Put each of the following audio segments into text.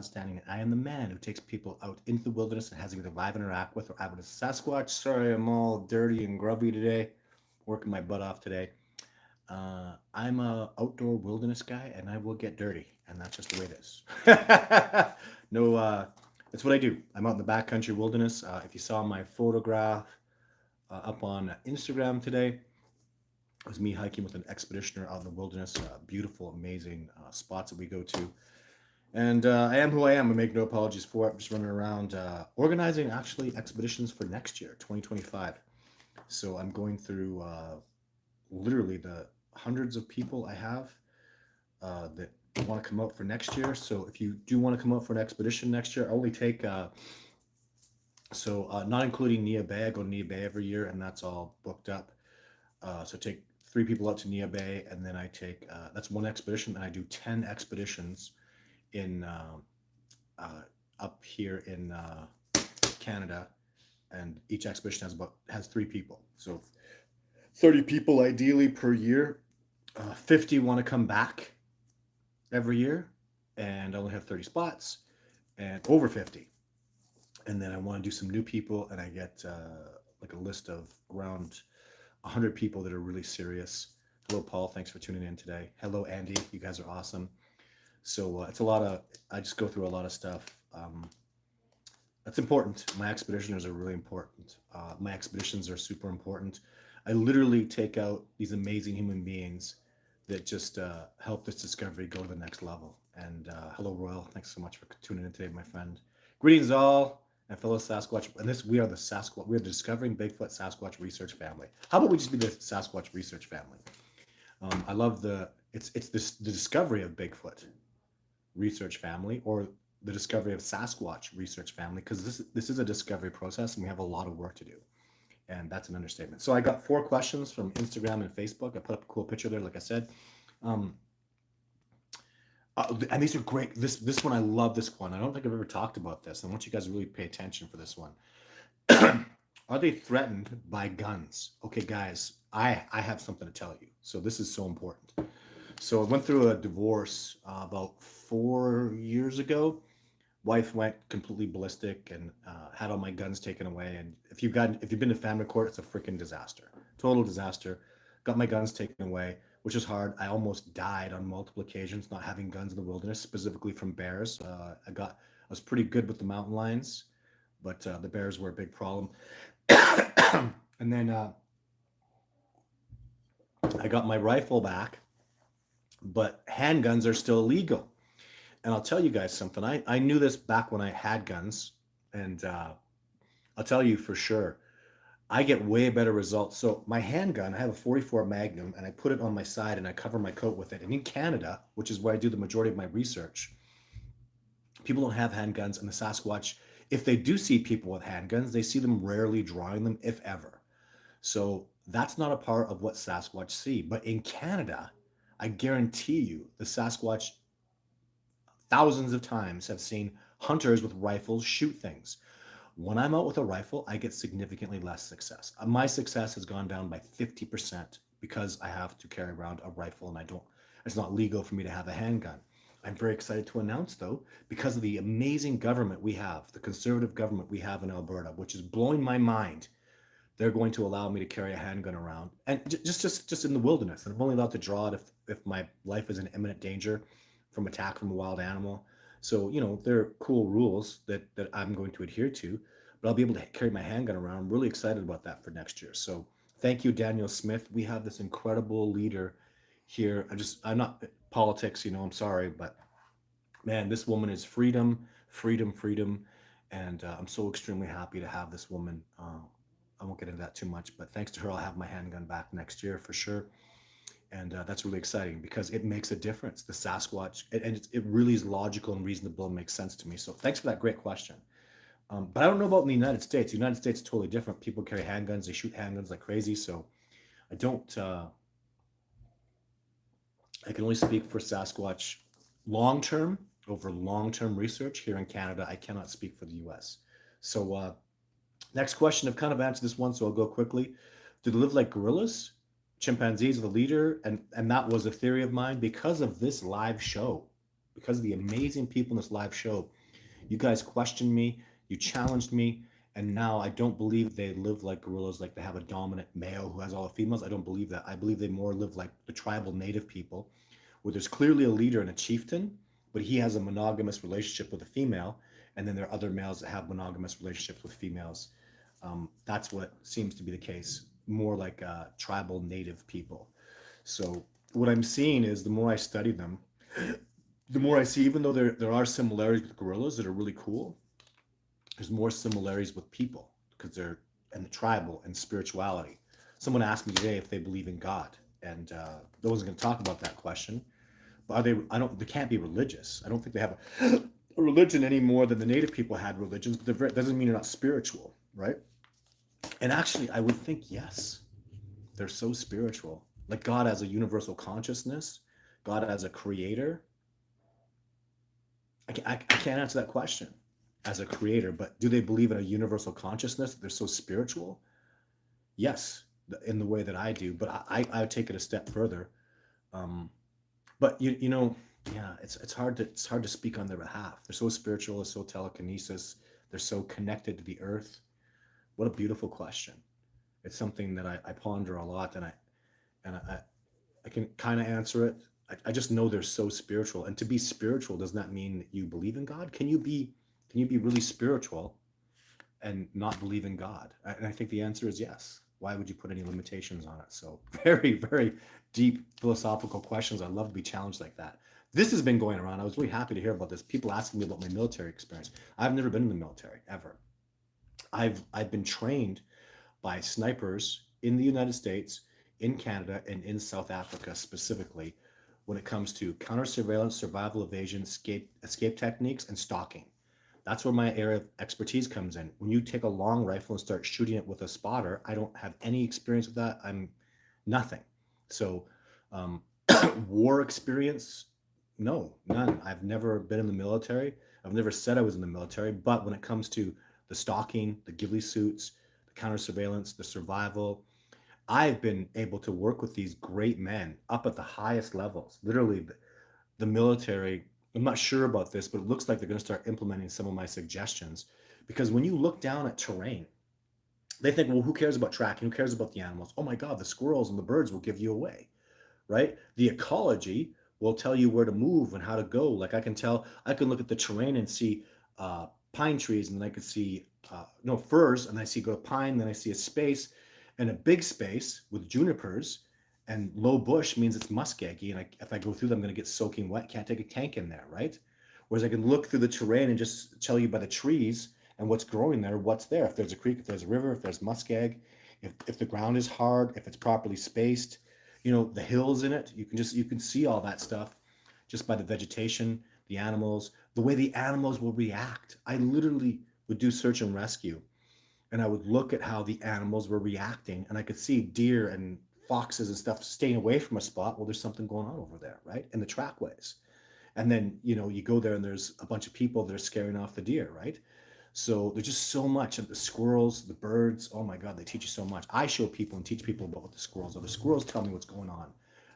Standing, and I am the man who takes people out into the wilderness and has them either live interact with or out with a Sasquatch. Sorry, I'm all dirty and grubby today. Working my butt off today. I'm a outdoor wilderness guy, and I will get dirty, and that's just the way it is. No, it's what I do. I'm out in the backcountry wilderness. If you saw my photograph up on Instagram today, it was me hiking with an expeditioner out in the wilderness. Beautiful, amazing spots that we go to. And I am who I am. I make no apologies for it. I'm just running around organizing actually expeditions for next year, 2025. So I'm going through literally the hundreds of people I have that want to come out for next year. So if you do want to come out for an expedition next year, I only take, not including Nia Bay, I go to Nia Bay every year and that's all booked up. So I take three people out to Nia Bay and then I take, that's one expedition and I do 10 expeditions in up here in Canada, and each expedition has three people. So 30 people ideally per year. 50 want to come back every year, and I only have 30 spots, and over 50. And then I want to do some new people, and I get like a list of around 100 people that are really serious. Hello, Paul. Thanks for tuning in today. Hello, Andy. You guys are awesome. So it's a lot of, I just go through a lot of stuff. That's important. My expeditioners are really important. My expeditions are super important. I literally take out these amazing human beings that just help this discovery go to the next level. And hello, Royal. Thanks so much for tuning in today, my friend. Greetings, all, and fellow Sasquatch. And we are the Sasquatch. We are the Discovering Bigfoot Sasquatch Research Family. How about we just be the Sasquatch Research Family? I love it's the discovery of Bigfoot Research Family, or the discovery of Sasquatch Research Family, because this is a discovery process and we have a lot of work to do, and that's an understatement. So I got 4 questions from Instagram and Facebook. I put up a cool picture there, like I said, and these are great. This one, I love this one. I don't think I've ever talked about this. I want you guys to really pay attention for this one. Are they threatened by guns? Okay, guys, I have something to tell you. So this is so important. So I went through a divorce about 4 years ago. Wife went completely ballistic and had all my guns taken away. And if you've been to family court, it's a freaking disaster, total disaster. Got my guns taken away, which is hard. I almost died on multiple occasions not having guns in the wilderness, specifically from bears. I was pretty good with the mountain lions, but the bears were a big problem. And then I got my rifle back, but handguns are still illegal. And I'll tell you guys something. I knew this back when I had guns, and I'll tell you for sure, I get way better results. So my handgun, I have a 44 Magnum, and I put it on my side, and I cover my coat with it. And in Canada, which is where I do the majority of my research, people don't have handguns, and the Sasquatch, if they do see people with handguns, they see them rarely drawing them, if ever. So that's not a part of what Sasquatch see. But in Canada, I guarantee you, the Sasquatch thousands of times have seen hunters with rifles shoot things. When I'm out with a rifle, I get significantly less success. My success has gone down by 50% because I have to carry around a rifle and it's not legal for me to have a handgun. I'm very excited to announce, though, because of the amazing government we have, the conservative government we have in Alberta, which is blowing my mind, they're going to allow me to carry a handgun around, and just in the wilderness. And I'm only allowed to draw it if my life is in imminent danger from attack from a wild animal. So, they're cool rules that I'm going to adhere to, but I'll be able to carry my handgun around. I'm really excited about that for next year. So thank you, Daniel Smith. We have this incredible leader here. I'm not politics, I'm sorry, but man, this woman is freedom, freedom, freedom. And I'm so extremely happy to have this woman. I won't get into that too much, but thanks to her, I'll have my handgun back next year for sure. And that's really exciting because it makes a difference. The Sasquatch, and it really is logical and reasonable and makes sense to me. So thanks for that great question. But I don't know about in the United States. The United States is totally different. People carry handguns. They shoot handguns like crazy. So I don't, I can only speak for Sasquatch long-term, over long-term research here in Canada. I cannot speak for the US. So next question, I've kind of answered this one, so I'll go quickly. Do they live like gorillas? Chimpanzees are the leader, and that was a theory of mine because of this live show. because of the amazing people in this live show. You guys questioned me, you challenged me, and now I don't believe they live like gorillas, like they have a dominant male who has all the females. I don't believe that. I believe they more live like the tribal native people, where there's clearly a leader and a chieftain, but he has a monogamous relationship with a female, and then there are other males that have monogamous relationships with females. That's what seems to be the case, more like tribal native people. So what I'm seeing is the more I study them, the more I see, even though there are similarities with gorillas that are really cool, there's more similarities with people because they're and the tribal and spirituality. Someone asked me today if they believe in God, and I wasn't going to talk about that question. But are they? I don't. They can't be religious. I don't think they have a religion any more than the native people had religions. But it doesn't mean they're not spiritual, right? And actually, I would think yes, they're so spiritual. Like God as a universal consciousness, God as a creator. I can't answer that question as a creator, but do they believe in a universal consciousness? They're so spiritual? Yes, in the way that I do, but I would take it a step further. Um, but yeah, it's hard to speak on their behalf. They're so spiritual, they're so telekinesis, they're so connected to the earth. What a beautiful question. It's something that I ponder a lot, and I can kind of answer it. I just know they're so spiritual, and to be spiritual does not mean that you believe in God. Can you be really spiritual and not believe in God? And I think the answer is yes. Why would you put any limitations on it? So very, very deep philosophical questions. I love to be challenged like that. This has been going around. I was really happy to hear about this. People asking me about my military experience. I've never been in the military ever. I've been trained by snipers in the United States, in Canada, and in South Africa specifically when it comes to counter surveillance, survival, evasion, escape techniques, and stalking. That's where my area of expertise comes in. When you take a long rifle and start shooting it with a spotter, I don't have any experience with that. I'm nothing. So, um, war experience, no, none. I've never been in the military. I've never said I was in the military. But when it comes to the stalking, the ghillie suits, the counter surveillance, the survival, I've been able to work with these great men up at the highest levels. Literally, the military, I'm not sure about this, but it looks like they're going to start implementing some of my suggestions. Because when you look down at terrain, they think, well, who cares about tracking? Who cares about the animals? Oh my God, the squirrels and the birds will give you away, right? The ecology will tell you where to move and how to go. Like I can look at the terrain and see pine trees, and then I could see no firs, and I see go to pine, then I see a space, and a big space with junipers, and low bush means it's muskeggy, and if I go through them, I'm going to get soaking wet. Can't take a tank in there, right? Whereas I can look through the terrain and just tell you by the trees and what's growing there, what's there. If there's a creek, if there's a river, if there's muskeg, if the ground is hard, if it's properly spaced, the hills in it, you can see all that stuff just by the vegetation, the animals, the way the animals will react. I literally would do search and rescue, and I would look at how the animals were reacting, and I could see deer and foxes and stuff staying away from a spot. Well, there's something going on over there, right? In the trackways. And then, you go there and there's a bunch of people that are scaring off the deer, right? So there's just so much of the squirrels, the birds. Oh my God, they teach you so much. I show people and teach people about what the squirrels are. The squirrels tell me what's going on.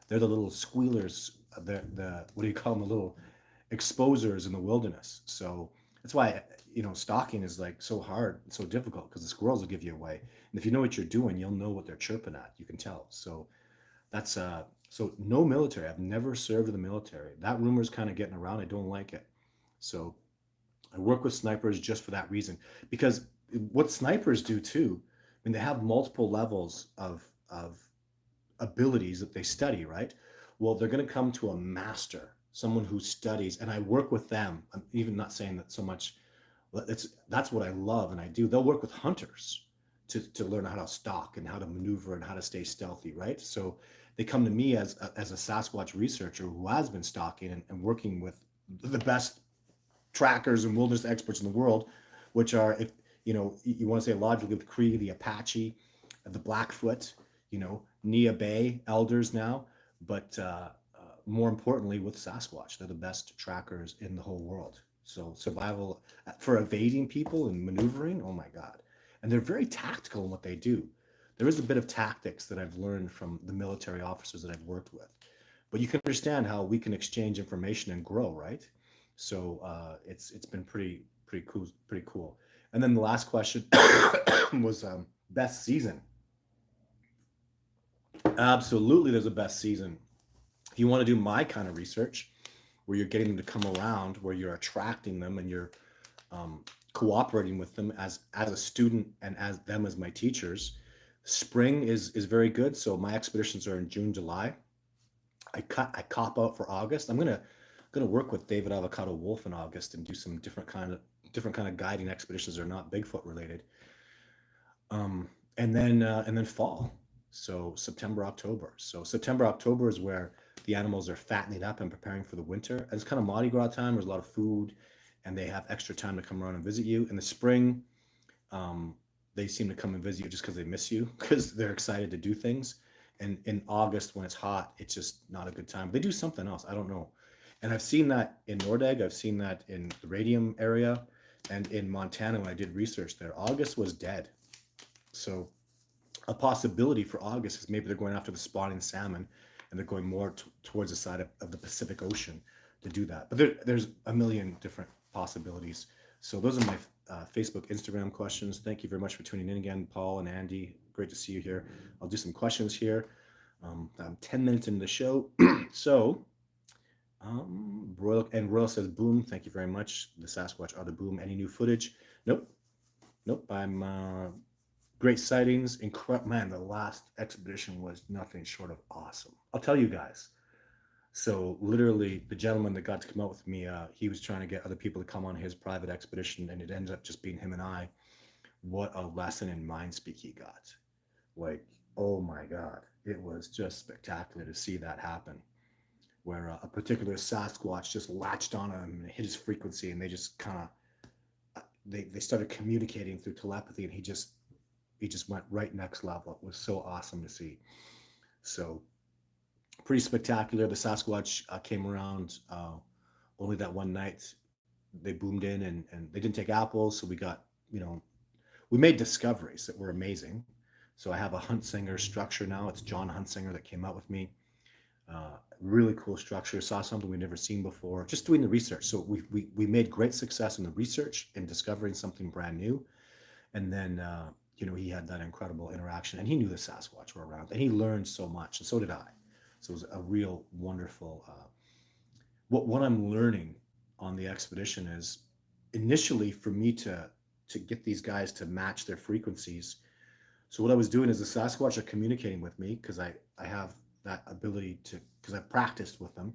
They're the little squealers. The what do you call them? The little exposers in the wilderness. So that's why stalking is like so hard, so difficult, because the squirrels will give you away. And if you know what you're doing, you'll know what they're chirping at. You can tell. So that's so no military. I've never served in the military. That rumor is kind of getting around. I don't like it. So I work with snipers just for that reason. Because what snipers do too, I mean, they have multiple levels of abilities that they study, right? Well, they're going to come to a master, someone who studies, and I work with them. I'm even not saying that so much. That's what I love, and I do. They'll work with hunters to learn how to stalk and how to maneuver and how to stay stealthy, right? So they come to me as a Sasquatch researcher who has been stalking and working with the best trackers and wilderness experts in the world, which are, if you want to say logically, the Cree, the Apache, the Blackfoot, Nia Bay elders now, but more importantly with Sasquatch, they're the best trackers in the whole world. So survival for evading people and maneuvering, oh my God. And they're very tactical in what they do. There is a bit of tactics that I've learned from the military officers that I've worked with. But you can understand how we can exchange information and grow, right? So it's been pretty cool. And then the last question was best season. Absolutely, there's a best season. If you want to do my kind of research, where you're getting them to come around, where you're attracting them and you're um, cooperating with them as a student and as them as my teachers, spring is very good. So my expeditions are in June, July. I cop out for August. I'm gonna work with David Avocado Wolf in August and do some different kind of guiding expeditions that are not Bigfoot related. And then fall. So September, October. So September, October is where the animals are fattening up and preparing for the winter. And it's kind of Mardi Gras time. There's a lot of food, and they have extra time to come around and visit you. In the spring, um, they seem to come and visit you just because they miss you, because they're excited to do things. And in August, when it's hot, it's just not a good time. They do something else. I don't know. And I've seen that in Nordeg. I've seen that in the Radium area, and in Montana when I did research there. August was dead. So a possibility for August is maybe they're going after the spawning salmon, and they're going more towards the side of the Pacific Ocean to do that. But there's a million different possibilities. So those are my Facebook, Instagram questions. Thank you very much for tuning in again, Paul and Andy. Great to see you here. I'll do some questions here. I'm 10 minutes into the show. So, Royal says, boom, thank you very much. The Sasquatch are the boom. Any new footage? Nope. Nope. I'm great sightings. Incredible, man. The last expedition was nothing short of awesome. I'll tell you guys. So literally, the gentleman that got to come out with me, he was trying to get other people to come on his private expedition, and it ended up just being him and I. What a lesson in Mindspeak he got! Like, oh my God, it was just spectacular to see that happen. Where a particular Sasquatch just latched on him and hit his frequency, and they just kind of they started communicating through telepathy, and he just went right next level. It was so awesome to see. So pretty spectacular. The Sasquatch came around only that one night. They boomed in, and they didn't take apples, so we got, we made discoveries that were amazing. So I have a Huntsinger structure now. It's John Huntsinger that came out with me. Really cool structure. Saw something we'd never seen before. Just doing the research. So we made great success in the research in discovering something brand new. And then he had that incredible interaction, and he knew the Sasquatch were around, and he learned so much, and so did I. So it was a real wonderful. What I'm learning on the expedition is, initially, for me to get these guys to match their frequencies. So what I was doing is, the Sasquatch are communicating with me because I have that ability to, because I've practiced with them,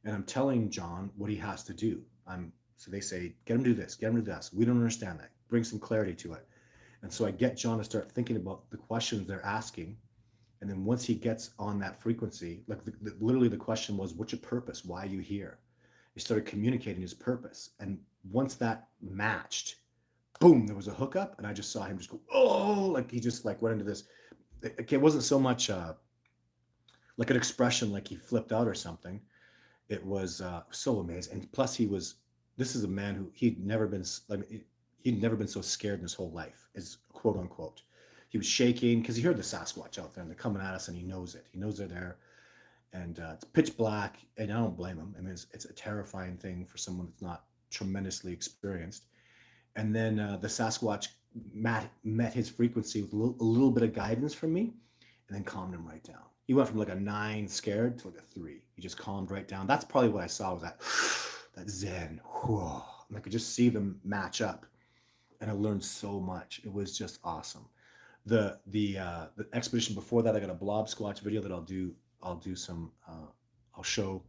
and I'm telling John what he has to do. So they say, get him to do this, get him to do this. We don't understand that. Bring some clarity to it. And so I get John to start thinking about the questions they're asking. And then once he gets on that frequency, like literally the question was, what's your purpose? Why are you here? He started communicating his purpose. And once that matched, boom, there was a hookup. And I just saw him just go, oh, like he just like went into this. It wasn't so much like an expression like he flipped out or something. It was so amazing. And plus this is a man who he'd never been so scared in his whole life, is quote unquote. He was shaking because he heard the Sasquatch out there, and they're coming at us, and he knows it. He knows they're there, and it's pitch black, and I don't blame him. I mean, it's a terrifying thing for someone that's not tremendously experienced. And then the Sasquatch met his frequency with a little bit of guidance from me, and then calmed him right down. He went from like a 9 scared to like a 3. He just calmed right down. That's probably what I saw, was that zen. Whoa. And I could just see them match up, and I learned so much. It was just awesome. The expedition before that, I got a blob squatch video that I'll do some. I'll show.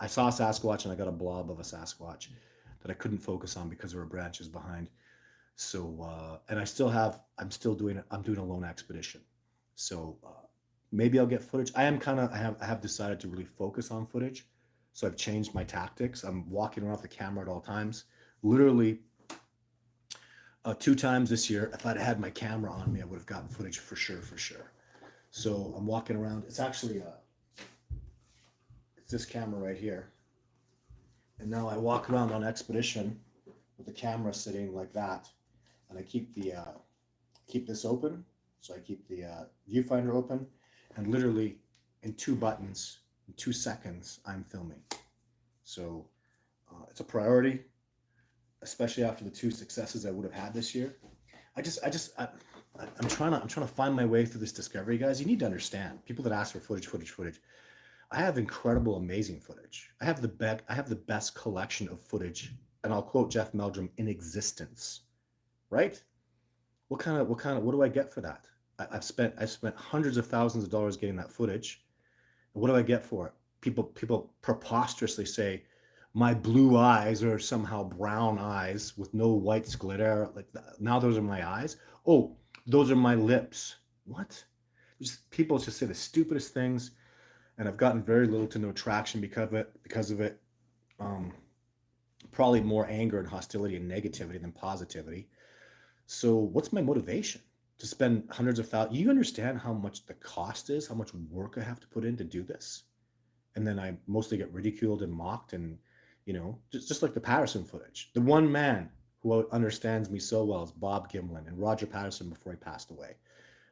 I saw a Sasquatch, and I got a blob of a Sasquatch that I couldn't focus on because there were branches behind. So and I'm doing a lone expedition. So maybe I'll get footage. I have decided to really focus on footage. So I've changed my tactics. I'm walking around with the camera at all times. Literally 2 times this year, if I'd had my camera on me, I would have gotten footage for sure. So I'm walking around. It's actually it's this camera right here. And now I walk around on expedition with the camera sitting like that, and I keep this open. So I keep the viewfinder open, and literally in 2 buttons, In 2 seconds, I'm filming. So it's a priority, especially after the two successes I would have had this year. I'm trying to find my way through this discovery, guys. You need to understand. People that ask for footage. I have incredible, amazing footage. I have the best collection of footage, and I'll quote Jeff Meldrum, in existence. Right? What do I get for that? I've spent hundreds of thousands of dollars getting that footage. And what do I get for it? People preposterously say my blue eyes are somehow brown eyes with no white glitter. Like, now those are my eyes. Oh, those are my lips. What? People just say the stupidest things, and I've gotten very little to no traction because of it. Um, Probably more anger and hostility and negativity than positivity. So what's my motivation? To spend hundreds of thousands? You understand how much the cost is, how much work I have to put in to do this? And then I mostly get ridiculed and mocked, and just like the Patterson footage. The one man who understands me so well is Bob Gimlin and Roger Patterson before he passed away.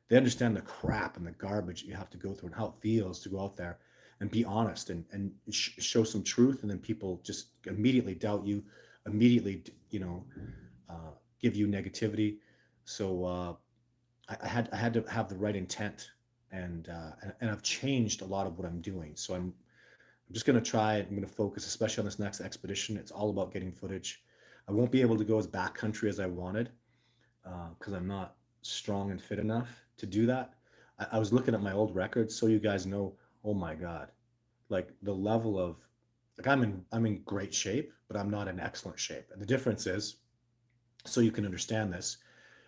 They understand the crap and the garbage you have to go through and how it feels to go out there and be honest and show some truth, and then people just immediately doubt you, immediately give you negativity. So I had to have the right intent, and I've changed a lot of what I'm doing. So I'm just going to try it. I'm going to focus, especially on this next expedition. It's all about getting footage. I won't be able to go as backcountry as I wanted because I'm not strong and fit enough to do that. I was looking at my old records, so you guys know. Oh my God, like the level of, like, I'm in great shape, but I'm not in excellent shape. And the difference is, so you can understand this,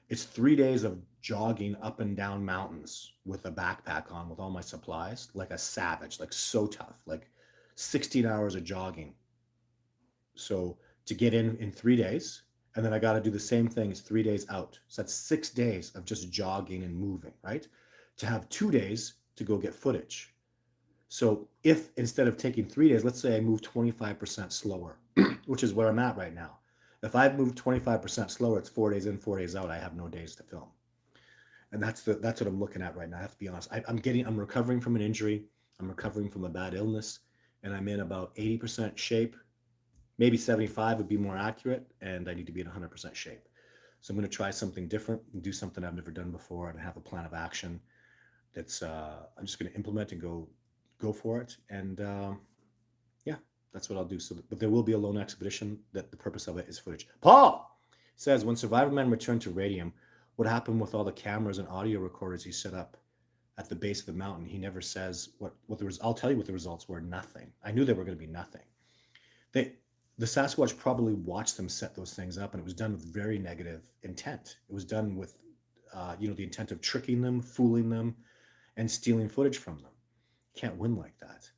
it's 3 days of jogging up and down mountains with a backpack on with all my supplies, like a savage, like so tough, like 16 hours of jogging. So to get in 3 days, and then I got to do the same things 3 days out. So that's 6 days of just jogging and moving, right? To have 2 days to go get footage. So if instead of taking 3 days, let's say I move 25% slower, which is where I'm at right now. If I move 25% slower, it's 4 days in, 4 days out. I have no days to film. And that's what I'm looking at right now. I have to be honest. I'm recovering from an injury. I'm recovering from a bad illness, and I'm in about 80% shape. Maybe 75 would be more accurate, and I need to be in 100% shape. So I'm going to try something different and do something I've never done before, and have a plan of action that's I'm just going to implement and go for it. And yeah, that's what I'll do. So, but there will be a lone expedition. That the purpose of it is footage. Paul says, when Survivor Man returned to Radium, what happened with all the cameras and audio recorders he set up at the base of the mountain? He never says what there was. I'll tell you what the results were. Nothing. I knew they were going to be nothing. The Sasquatch probably watched them set those things up, and it was done with very negative intent. It was done with, the intent of tricking them, fooling them, and stealing footage from them. You can't win like that.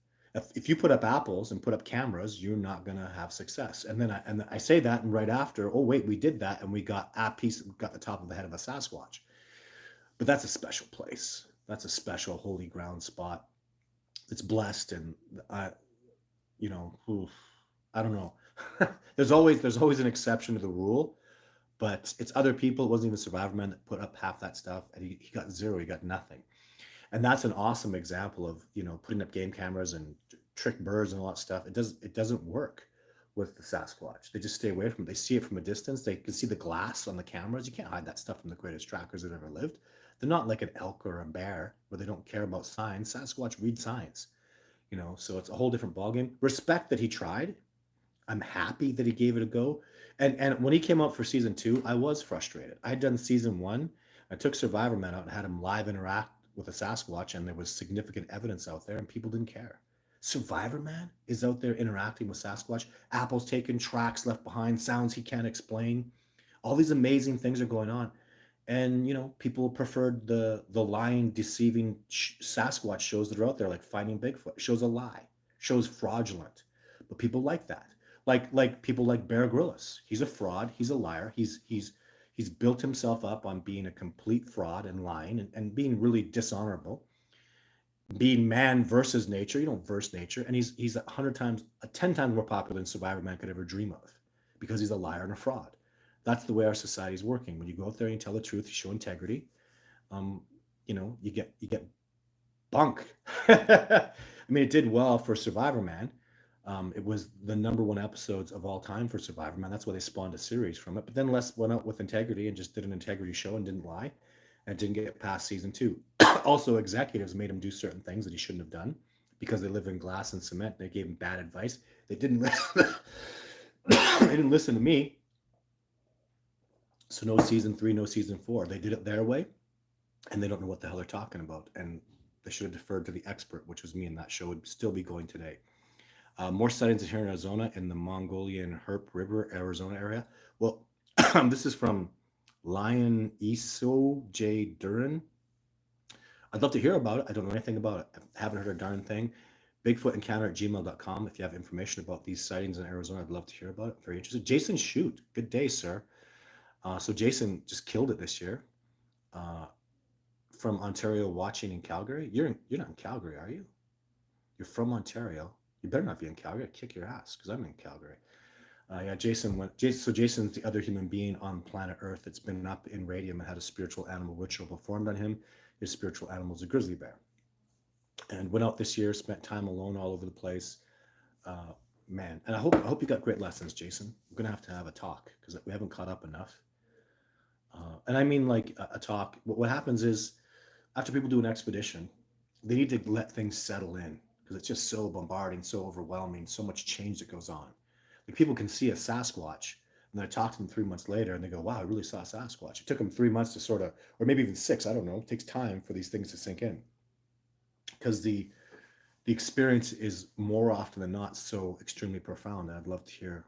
If you put up apples and put up cameras, you're not going to have success. And then I say that, and right after, oh wait, we did that, and we got got the top of the head of a Sasquatch. But that's a special place. That's a special holy ground spot. It's blessed, and I don't know. there's always an exception to the rule, but it's other people. It wasn't even Survivor Man that put up half that stuff, and he got zero. He got nothing. And that's an awesome example of putting up game cameras and trick birds and all that stuff. It doesn't work with the Sasquatch. They just stay away from it. They see it from a distance. They can see the glass on the cameras. You can't hide that stuff from the greatest trackers that ever lived. They're not like an elk or a bear where they don't care about signs. Sasquatch read signs, so it's a whole different ballgame. Respect that he tried. I'm happy that he gave it a go. And when he came out for season 2, I was frustrated. I had done season 1. I took Survivor Man out and had him live interact with a Sasquatch, and there was significant evidence out there, and people didn't care. Survivor Man is out there interacting with Sasquatch. Apples taken, tracks left behind, sounds he can't explain. All these amazing things are going on. And people preferred the lying, deceiving Sasquatch shows that are out there, like Finding Bigfoot. Shows a lie, shows fraudulent, but people like that. Like people like Bear Grylls. He's a fraud. He's a liar. He's built himself up on being a complete fraud and lying and being really dishonorable. Being man versus nature. You don't verse nature. And he's 10 times more popular than Survivor Man could ever dream of, because he's a liar and a fraud. That's the way our society is working. When you go out there and you tell the truth, you show integrity. You get bunk. I mean, it did well for Survivor Man. It was the number one episodes of all time for Survivor Man. That's why they spawned a series from it. But then Les went out with integrity and just did an integrity show and didn't lie, and didn't get past season 2. Also, executives made him do certain things that he shouldn't have done because they live in glass and cement. They gave him bad advice. They didn't listen. They didn't listen to me. So no season 3, no season 4. They did it their way, and they don't know what the hell they're talking about. And they should have deferred to the expert, which was me, and that show would still be going today. More sightings here in Arizona in the Mongolian Herp River, Arizona area. Well, this is from Lion Iso J. Duran. I'd love to hear about it. I don't know anything about it. I haven't heard a darn thing. Bigfootencounter@gmail.com. If you have information about these sightings in Arizona, I'd love to hear about it. Very interested. Jason Shoot. Good day, sir. So Jason just killed it this year. From Ontario, watching in Calgary. You're not in Calgary, are you? You're from Ontario. You better not be in Calgary. I'd kick your ass because I'm in Calgary. Yeah, Jason went. So Jason's the other human being on planet Earth that's been up in radium and had a spiritual animal ritual performed on him. His spiritual animal is a grizzly bear, and went out this year. Spent time alone all over the place. Man, and I hope you got great lessons, Jason. We're gonna have to have a talk because we haven't caught up enough. And I mean like a talk. What happens is after people do an expedition, they need to let things settle in because it's just so bombarding, so overwhelming, so much change that goes on. Like people can see a Sasquatch and then I talk to them 3 months later and they go, wow, I really saw a Sasquatch. It took them 3 months to sort of, or maybe even 6, I don't know. It takes time for these things to sink in because the experience is more often than not so extremely profound. And I'd love to hear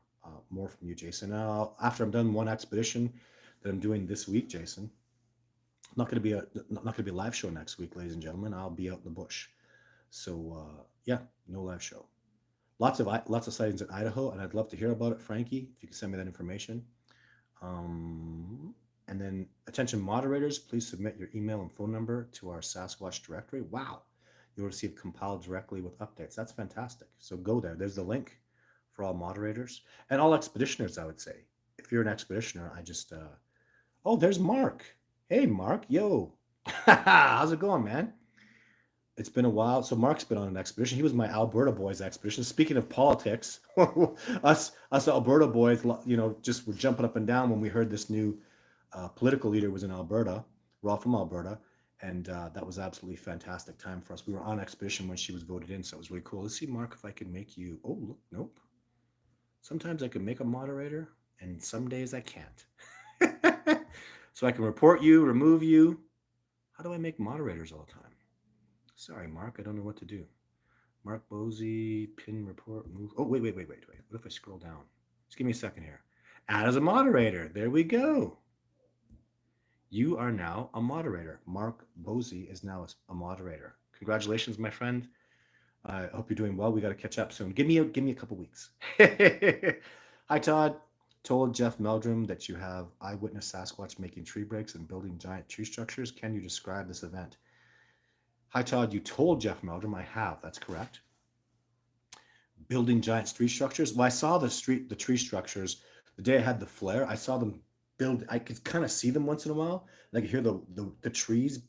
more from you, Jason. Now, after I'm done one expedition that I'm doing this week, Jason, not going to be a live show next week, ladies and gentlemen. I'll be out in the bush. So yeah, no live show. Lots of sightings in Idaho, and I'd love to hear about it, Frankie. If you could send me that information. And then, attention moderators, please submit your email and phone number to our Sasquatch directory. Wow, you'll receive compiled directly with updates. That's fantastic. So go there. There's the link for all moderators and all expeditioners. I would say, if you're an expeditioner, I just oh, there's Mark. Hey, Mark. Yo. How's it going, man? It's been a while. So Mark's been on an expedition. He was my Alberta boys expedition. Speaking of politics, us Alberta boys, just were jumping up and down when we heard this new political leader was in Alberta. We're all from Alberta. And that was absolutely fantastic time for us. We were on expedition when she was voted in. So it was really cool. Let's see, Mark, if I can make you. Oh, look, nope. Sometimes I can make a moderator and some days I can't. So I can report you, remove you. How do I make moderators all the time? Sorry, Mark, I don't know what to do. Mark Bosey, pin report, move. Oh, wait. What if I scroll down? Just give me a second here. Add as a moderator. There we go. You are now a moderator. Mark Bosey is now a moderator. Congratulations, my friend. I hope you're doing well. We got to catch up soon. Give me a couple weeks. Hi, Todd. Told Jeff Meldrum that you have eyewitness Sasquatch making tree breaks and building giant tree structures. Can you describe this event? Hi, Todd. You told Jeff Meldrum. I have. That's correct. Building giant tree structures. Well, I saw the tree structures the day I had the flare. I saw them build. I could kind of see them once in a while. And I could hear the trees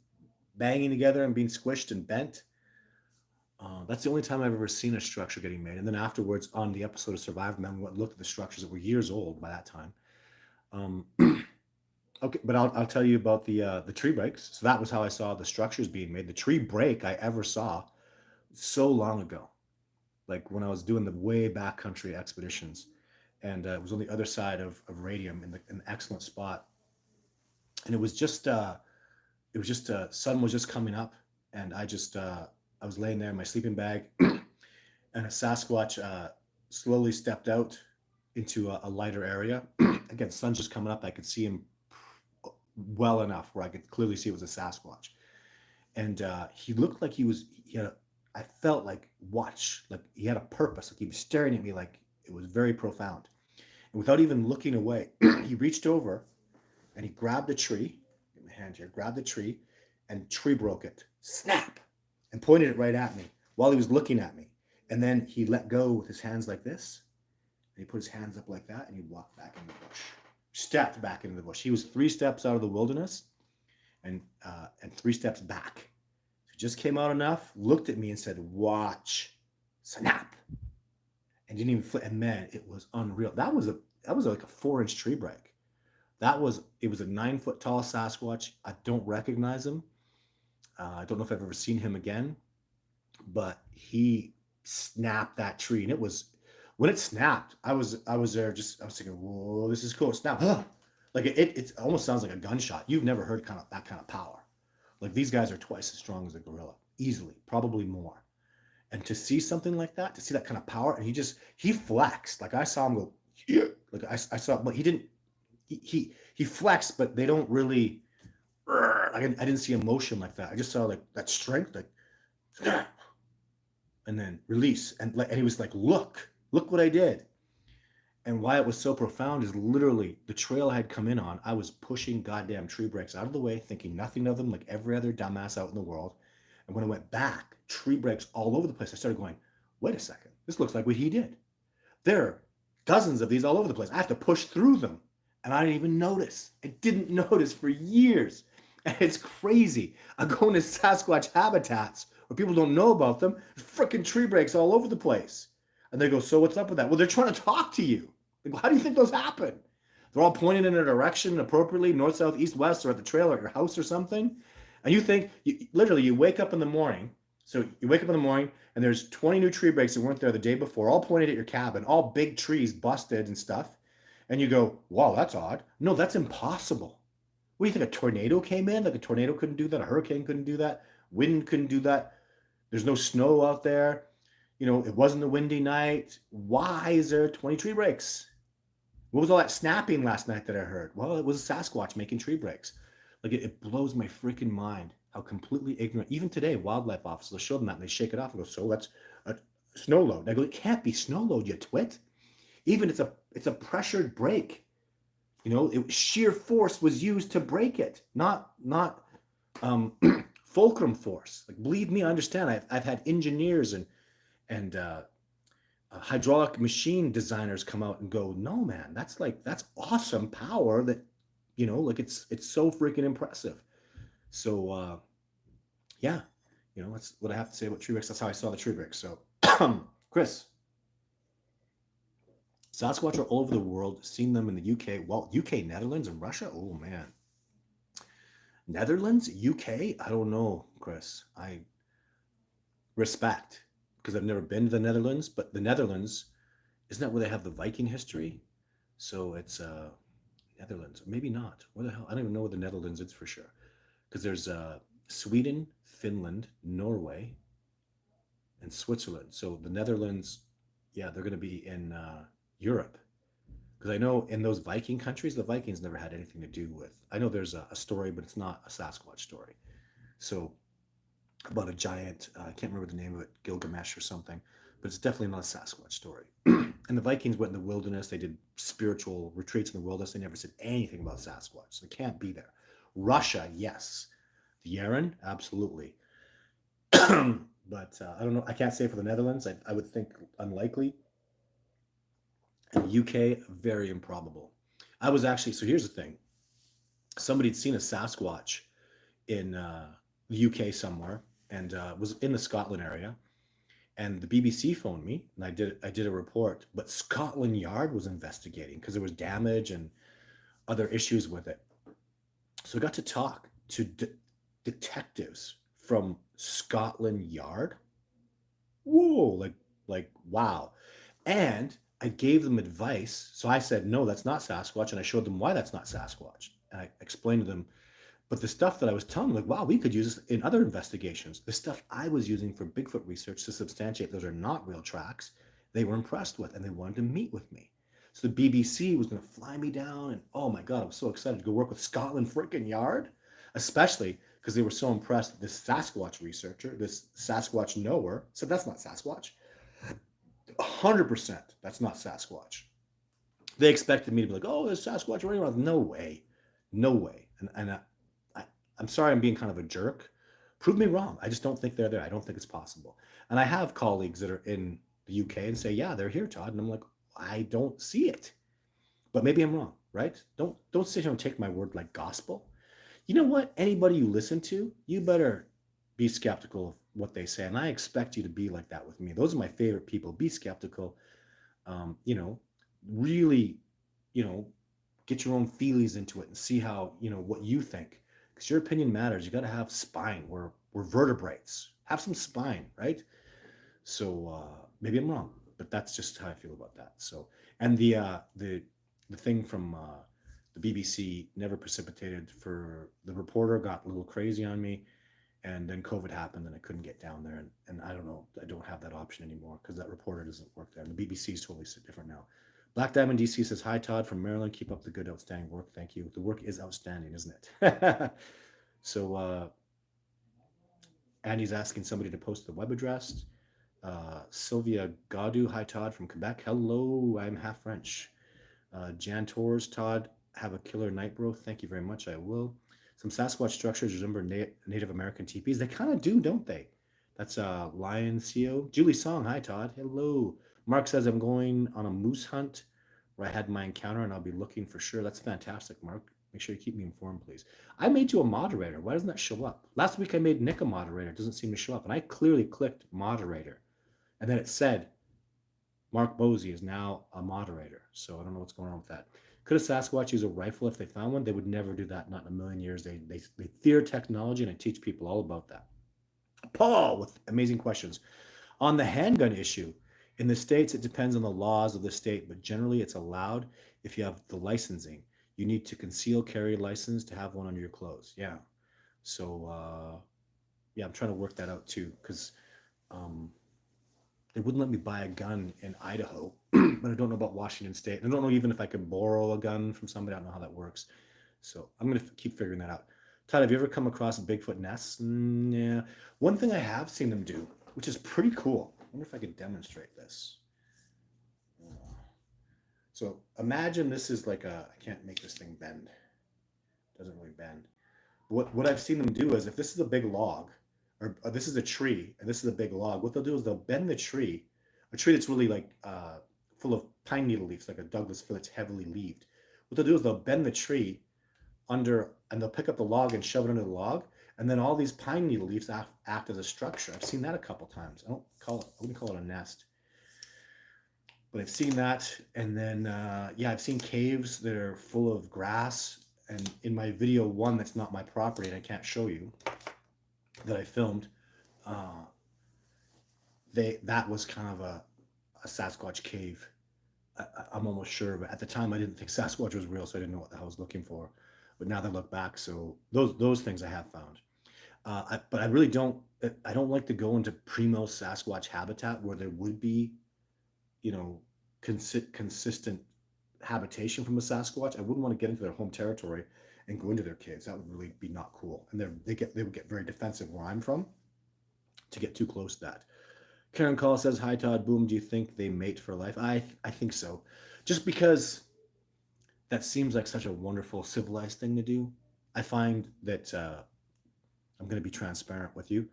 banging together and being squished and bent. That's the only time I've ever seen a structure getting made. And then afterwards, on the episode of Survivor Man, we looked at the structures that were years old by that time. Okay, but I'll tell you about the tree breaks. So that was how I saw the structures being made. The tree break I ever saw so long ago, like when I was doing the way backcountry expeditions, and it was on the other side of Radium in an excellent spot. And it was just sun was just coming up, and I was laying there in my sleeping bag, and a Sasquatch slowly stepped out into a lighter area. Again, sun's just coming up. I could see him well enough where I could clearly see it was a Sasquatch. And he looked like I felt like he had a purpose. Like he was staring at me like it was very profound. And without even looking away, he reached over and he grabbed a tree, in my hand here, grabbed the tree and tree broke it. Snap! And pointed it right at me while he was looking at me. And then he let go with his hands like this. And he put his hands up like that and he walked back in the bush. Stepped back into the bush. He was 3 steps out of the wilderness and 3 steps back. It just came out enough, looked at me and said, watch, snap. And didn't even flip. And man, it was unreal. That was like a 4-inch tree break. It was a 9-foot tall Sasquatch. I don't recognize him. I don't know if I've ever seen him again, but he snapped that tree. And it was, when it snapped, I was there I was thinking, whoa, this is cool. It snapped. Like it almost sounds like a gunshot. You've never heard that kind of power. Like these guys are twice as strong as a gorilla, easily, probably more. And to see something like that, to see that kind of power, and he flexed. Like I saw him go, yeah. Like I saw, but he didn't, he flexed, but they don't really, I didn't see emotion like that. I just saw like that strength, like, and then release. And he was like, look what I did. And why it was so profound is literally the trail I had come in on, I was pushing goddamn tree breaks out of the way, thinking nothing of them like every other dumbass out in the world. And when I went back, tree breaks all over the place. I started going, wait a second, this looks like what he did. There are dozens of these all over the place. I have to push through them. And I didn't even notice. I didn't notice for years. And it's crazy. I go into Sasquatch habitats where people don't know about them. Freaking tree breaks all over the place. And they go, so what's up with that? Well, they're trying to talk to you. Like, how do you think those happen? They're all pointing in a direction appropriately, north, south, east, west, or at the trail or at your house or something. And you think, literally, you wake up in the morning. So you wake up in the morning and there's 20 new tree breaks that weren't there the day before, all pointed at your cabin, all big trees busted and stuff. And you go, wow, that's odd. No, that's impossible. What do you think? A tornado came in? Like a tornado couldn't do that. A hurricane couldn't do that. Wind couldn't do that. There's no snow out there. It wasn't a windy night. Why is there 20 tree breaks? What was all that snapping last night that I heard? Well, it was a Sasquatch making tree breaks. Like it blows my freaking mind how completely ignorant. Even today, wildlife officers will show them that and they shake it off and go, so that's a snow load. And I go, it can't be snow load, you twit. Even it's a pressured break. Sheer force was used to break it, not fulcrum force. Like, believe me, I understand. I've had engineers and hydraulic machine designers come out and go, no, man, that's awesome power that, like it's so freaking impressive. So, yeah, that's what I have to say about tree breaks. That's how I saw the tree breaks. So, Chris, Sasquatch are all over the world. Seen them in the UK, UK, Netherlands, and Russia. Oh man, Netherlands, UK. I don't know, Chris. I respect because I've never been to the Netherlands, but the Netherlands, isn't that where they have the Viking history? So it's Netherlands, maybe not. Where the hell? I don't even know where the Netherlands is for sure, because there's Sweden, Finland, Norway, and Switzerland. So the Netherlands, yeah, they're going to be in Europe, because I know in those Viking countries, the Vikings never had anything to do with. I know there's a story, but it's not a Sasquatch story. So about a giant, I can't remember the name of it, Gilgamesh or something, but it's definitely not a Sasquatch story. And the Vikings went in the wilderness. They did spiritual retreats in the wilderness. They never said anything about Sasquatch. So they can't be there. Russia, yes. The Yaren, absolutely. But I don't know. I can't say for the Netherlands. I would think unlikely. And the UK, very improbable. I was actually, so here's the thing. Somebody had seen a Sasquatch in the UK somewhere and was in the Scotland area. And the BBC phoned me and I did a report, but Scotland Yard was investigating because there was damage and other issues with it. So I got to talk to detectives from Scotland Yard. Whoa, like wow. And I gave them advice. So I said, no, that's not Sasquatch. And I showed them why that's not Sasquatch. And I explained to them, but the stuff that I was telling them, like, wow, we could use this in other investigations. The stuff I was using for Bigfoot research to substantiate those are not real tracks, they were impressed with, and they wanted to meet with me. So the BBC was going to fly me down, and oh my God, I was so excited to go work with Scotland freaking Yard, especially because they were so impressed that this Sasquatch researcher, this Sasquatch knower, said that's not Sasquatch. 100% that's not Sasquatch. They expected me to be like, oh, there's Sasquatch running around. No way. And I'm sorry I'm being kind of a jerk. Prove me wrong. I just don't think they're there. I don't think it's possible. And I have colleagues that are in the UK and say, yeah, they're here, Todd. And I'm like, I don't see it. But maybe I'm wrong, right? Don't sit here and take my word like gospel. You know what? Anybody you listen to, you better be skeptical of what they say. And I expect you to be like that with me. Those are my favorite people. Be skeptical, you know, really, you know, get your own feelings into it and see how, you know, what you think. Because your opinion matters. You got to have spine. We're vertebrates. Have some spine, right? So maybe I'm wrong, but that's just how I feel about that. So, and the thing from the BBC never precipitated for the reporter got a little crazy on me, and then COVID happened, and I couldn't get down there, and I don't know, I don't have that option anymore because that reporter doesn't work there. And the BBC is totally different now. Black Diamond DC says, "Hi Todd from Maryland. Keep up the good, outstanding work. Thank you. The work is outstanding, isn't it?" So Andy's asking somebody to post the web address. Sylvia Gaudu, hi Todd from Quebec. Hello, I'm half French. Jan Torres, Todd, have a killer night, bro. Thank you very much. I will. Some Sasquatch structures resemble Native American teepees. They kind of do, don't they? That's Lion CO. Julie Song, hi Todd. Hello. Mark says I'm going on a moose hunt where I had my encounter and I'll be looking for sure. That's fantastic, Mark. Make sure you keep me informed, please. I made you a moderator. Why doesn't that show up? Last week I made Nick a moderator. It doesn't seem to show up. And I clearly clicked moderator. And then it said, Mark Bosey is now a moderator. So I don't know what's going on with that. Could a Sasquatch use a rifle if they found one? They would never do that, not in a million years. They fear technology, and I teach people all about that. Paul with amazing questions. On the handgun issue, in the States, it depends on the laws of the state, but generally it's allowed if you have the licensing. You need to conceal carry license to have one under your clothes. Yeah. So, yeah, I'm trying to work that out too, because um, they wouldn't let me buy a gun in Idaho, but I don't know about Washington State. I don't know even if I could borrow a gun from somebody. I don't know how that works. So I'm going to keep figuring that out. Todd, have you ever come across Bigfoot nests? Yeah. One thing I have seen them do, which is pretty cool. I wonder if I could demonstrate this. So imagine this is like I can't make this thing bend. It doesn't really bend. What I've seen them do is if this is a big log, or this is a tree, and this is a big log, what they'll do is they'll bend the tree, a tree that's really like full of pine needle leaves, like a Douglas fir that's heavily leaved. What they'll do is they'll bend the tree under, and they'll pick up the log and shove it under the log, and then all these pine needle leaves act as a structure. I've seen that a couple times. I wouldn't call it a nest, but I've seen that. And then yeah, I've seen caves that are full of grass. And in my video one that's not my property and I can't show you, that I filmed, that was kind of a Sasquatch cave. I'm almost sure, but at the time I didn't think Sasquatch was real, so I didn't know what the hell I was looking for. But now that I look back, so those things I have found. But I really don't. I don't like to go into primo Sasquatch habitat where there would be, you know, consistent habitation from a Sasquatch. I wouldn't want to get into their home territory and go into their caves. That would really be not cool. And they would get very defensive where I'm from to get too close to that. Karen Call says, "Hi Todd, boom. Do you think they mate for life?" I think so, just because that seems like such a wonderful civilized thing to do. I find that I'm going to be transparent with you.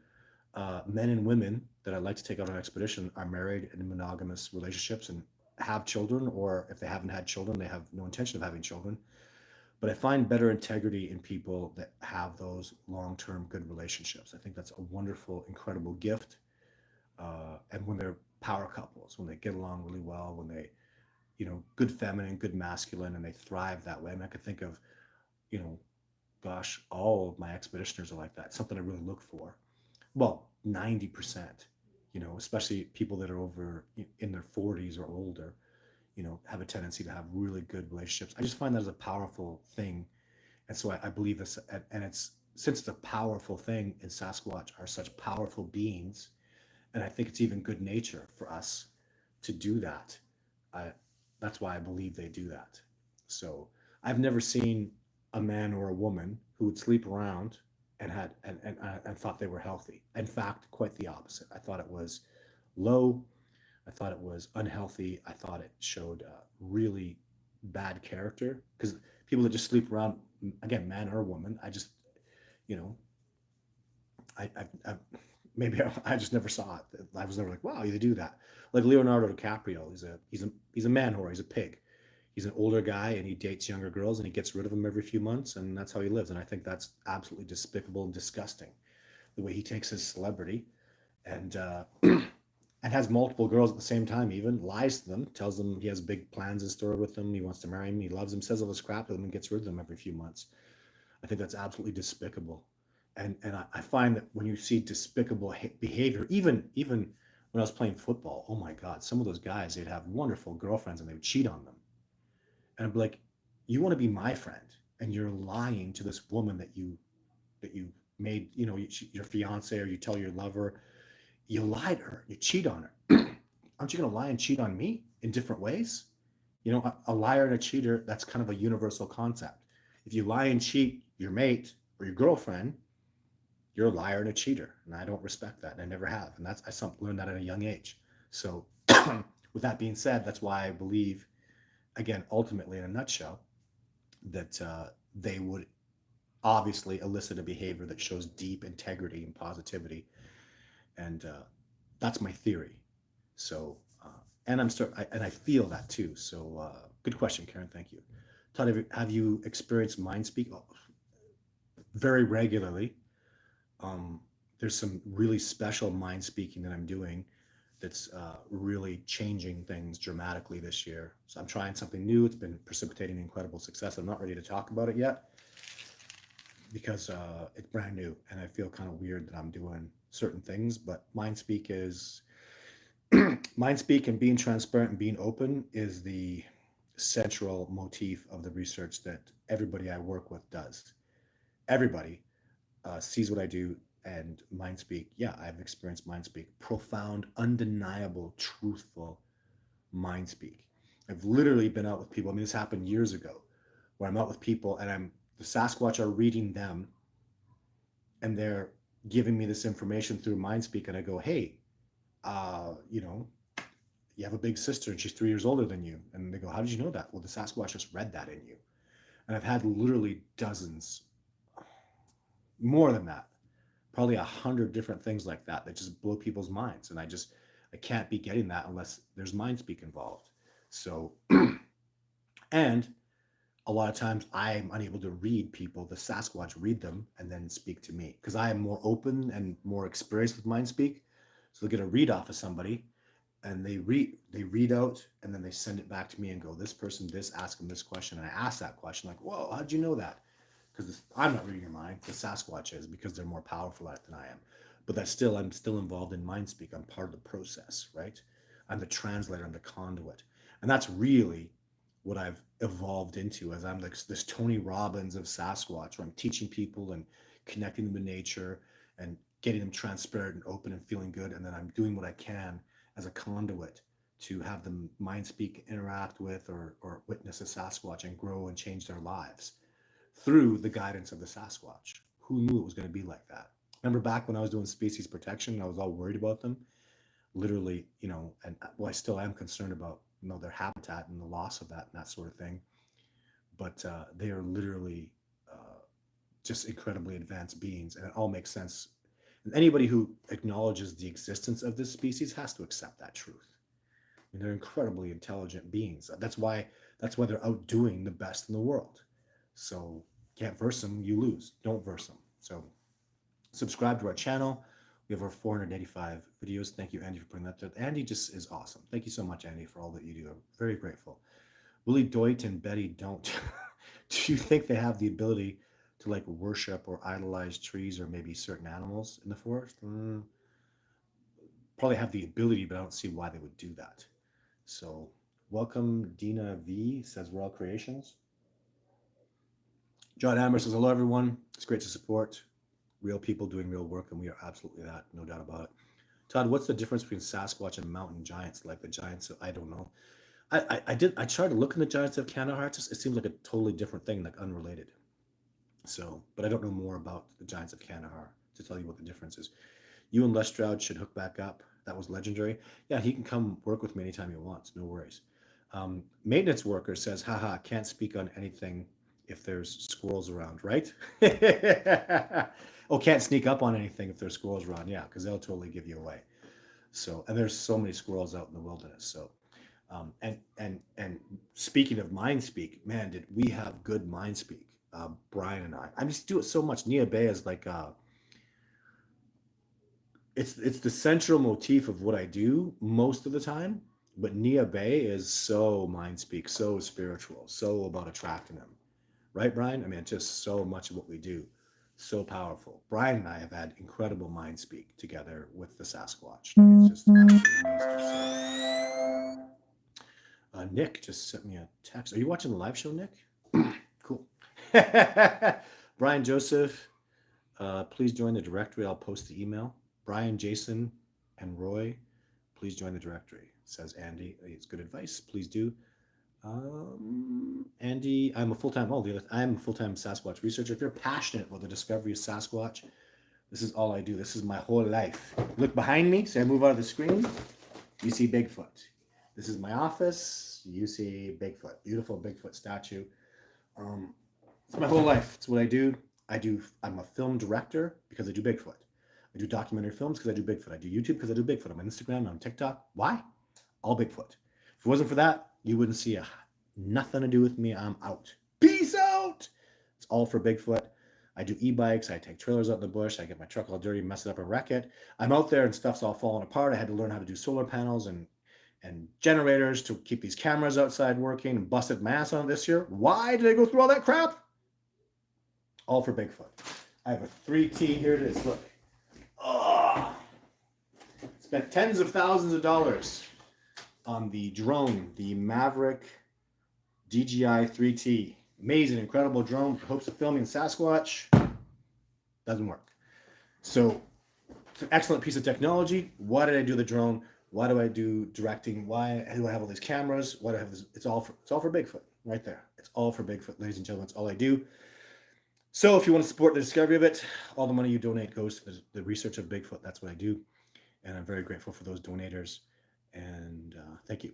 Men and women that I like to take out on expedition are married in monogamous relationships and have children, or if they haven't had children, they have no intention of having children. But I find better integrity in people that have those long-term good relationships. I think that's a wonderful, incredible gift. And when they're power couples, when they get along really well, when they, you know, good feminine, good masculine, and they thrive that way. I mean, I could think of, you know, gosh, all of my expeditioners are like that. It's something I really look for. Well, 90%, you know, especially people that are over in their 40s or older, you know, have a tendency to have really good relationships. I just find that as a powerful thing. And so I believe this, and it's, since it's a powerful thing, and Sasquatch are such powerful beings, and I think it's even good nature for us to do that. That's why I believe they do that. So I've never seen a man or a woman who would sleep around and had and thought they were healthy. In fact, quite the opposite. I thought it was low. I thought it was unhealthy. I thought it showed really bad character, because people that just sleep around, again, man or woman, I just, you know, I maybe I just never saw it. I was never like, wow, you do that. Like Leonardo DiCaprio, he's a man whore. He's a pig. He's an older guy and he dates younger girls and he gets rid of them every few months, and that's how he lives. And I think that's absolutely despicable and disgusting. the way he takes his celebrity and and has multiple girls at the same time, even lies to them, tells them he has big plans in store with them, he wants to marry them, he loves them, says all this crap to them, and gets rid of them every few months. I think that's absolutely despicable. And I find that when you see despicable behavior, even when I was playing football, oh my God, some of those guys, they'd have wonderful girlfriends and they would cheat on them. And I'd be like, you want to be my friend, and you're lying to this woman that you made, your fiance, or you tell your lover, you lie to her, you cheat on her. Aren't you going to lie and cheat on me in different ways? A liar and a cheater, that's kind of a universal concept. If you lie and cheat your mate or your girlfriend, you're a liar and a cheater. And I don't respect that. And I never have. And I learned that at a young age. So with that being said, that's why I believe, again, ultimately in a nutshell, that they would obviously elicit a behavior that shows deep integrity and positivity. And that's my theory. So, and I feel that too. So, good question, Karen. Thank you. Todd, have you experienced Mindspeak? Oh, very regularly. There's some really special mind speaking that I'm doing that's really changing things dramatically this year. So I'm trying something new. It's been precipitating incredible success. I'm not ready to talk about it yet because it's brand new and I feel kind of weird that I'm doing certain things. But Mindspeak is Mindspeak, and being transparent and being open is the central motif of the research that everybody I work with does. Everybody sees what I do, and Mindspeak. Yeah, I've experienced Mindspeak. Profound, undeniable, truthful Mindspeak. I've literally been out with people. I mean, this happened years ago, where I'm out with people, and the Sasquatch are reading them, and they're giving me this information through Mindspeak, and I go, "Hey, you know, you have a big sister, and she's 3 years older than you." And they go, "How did you know that?" Well, the Sasquatch just read that in you. And I've had literally dozens, more than that, probably 100 different things like that that just blow people's minds. And I can't be getting that unless there's Mindspeak involved. So, and a lot of times I'm unable to read people. The Sasquatch read them and then speak to me because I am more open and more experienced with Mindspeak. So they'll get a read off of somebody, and they read out, and then they send it back to me and go, "This person, this, ask them this question." And I ask that question, like, "Whoa, how'd you know that?" Because I'm not reading your mind, the Sasquatch is, because they're more powerful at it than I am. But I'm still involved in Mindspeak. I'm part of the process, right? I'm the translator, I'm the conduit. And that's really what I've evolved into, as I'm like this Tony Robbins of Sasquatch, where I'm teaching people and connecting them to nature and getting them transparent and open and feeling good. And then I'm doing what I can as a conduit to have them Mindspeak, interact with, or witness a Sasquatch and grow and change their lives through the guidance of the Sasquatch. Who knew it was going to be like that? Remember back when I was doing species protection, I was all worried about them, literally, and well, I still am concerned about, their habitat and the loss of that and that sort of thing. But they are literally just incredibly advanced beings, and it all makes sense. And anybody who acknowledges the existence of this species has to accept that truth. I mean, they're incredibly intelligent beings. That's why they're outdoing the best in the world. So can't verse them, you lose. Don't verse them. So subscribe to our channel. We have over 485 videos. Thank you, Andy, for putting that there. Andy just is awesome. Thank you so much, Andy, for all that you do. I'm very grateful. Willie Doit and Betty don't. Do you think they have the ability to like worship or idolize trees or maybe certain animals in the forest? Probably have the ability, but I don't see why they would do that. So welcome, Dina V says we're all creations. John Amber says, hello, everyone. It's great to support real people doing real work, and we are absolutely that, no doubt about it. Todd, what's the difference between Sasquatch and mountain giants, like the giants? I don't know. I tried to look in the giants of Kandahar. It seems like a totally different thing, like unrelated. So, but I don't know more about the giants of Kandahar to tell you what the difference is. You and Les Stroud should hook back up. That was legendary. Yeah, he can come work with me anytime he wants. No worries. Maintenance worker says, haha, can't speak on anything if there's squirrels around, right? Oh, can't sneak up on anything if there's squirrels around. Yeah, because they'll totally give you away. So, and there's so many squirrels out in the wilderness. So, and speaking of Mindspeak, man, did we have good Mindspeak? Brian and I just do it so much. Nia Bay is like it's the central motif of what I do most of the time. But Nia Bay is so Mindspeak, so spiritual, so about attracting them. Right, Brian? I mean, it's just so much of what we do. So powerful. Brian and I have had incredible Mindspeak together with the Sasquatch. It's just absolutely amazing. So, Nick just sent me a text. Are you watching the live show, Nick? Cool. Brian Joseph, please join the directory. I'll post the email. Brian, Jason, and Roy, please join the directory. Says Andy. It's good advice. Please do. Andy, I'm a full-time Sasquatch researcher. If you're passionate about the discovery of Sasquatch, this is all I do. This is my whole life. Look behind me. So I move out of the screen. You see Bigfoot. This is my office. You see Bigfoot. Beautiful Bigfoot statue. It's my whole life. It's what I do. I'm a film director because I do Bigfoot. I do documentary films because I do Bigfoot. I do YouTube because I do Bigfoot. I'm on Instagram, I'm on TikTok. Why? All Bigfoot. If it wasn't for that, you wouldn't see nothing to do with me. I'm out. Peace out. It's all for Bigfoot. I do e-bikes. I take trailers out in the bush. I get my truck all dirty, mess it up, and wreck it. I'm out there and stuff's all falling apart. I had to learn how to do solar panels and generators to keep these cameras outside working, and busted my ass on it this year. Why did I go through all that crap? All for Bigfoot. I have a 3T. Here it is. Look. Oh, spent tens of thousands of dollars on the drone, the Maverick DJI 3T. Amazing, incredible drone. Hopes of filming Sasquatch. Doesn't work. So it's an excellent piece of technology. Why did I do the drone? Why do I do directing? Why do I have all these cameras? Why do I have this? It's all for Bigfoot right there. It's all for Bigfoot, ladies and gentlemen. It's all I do. So if you want to support the discovery of it, all the money you donate goes to the research of Bigfoot. That's what I do. And I'm very grateful for those donators. And thank you.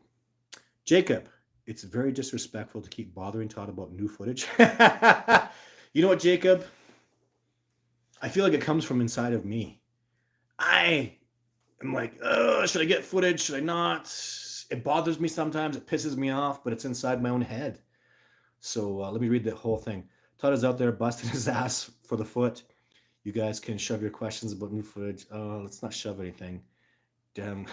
Jacob, it's very disrespectful to keep bothering Todd about new footage. You know what, Jacob? I feel like it comes from inside of me. I am like, should I get footage? Should I not? It bothers me sometimes. It pisses me off, but it's inside my own head. So let me read the whole thing. Todd is out there busting his ass for the foot. You guys can shove your questions about new footage. Let's not shove anything. Damn.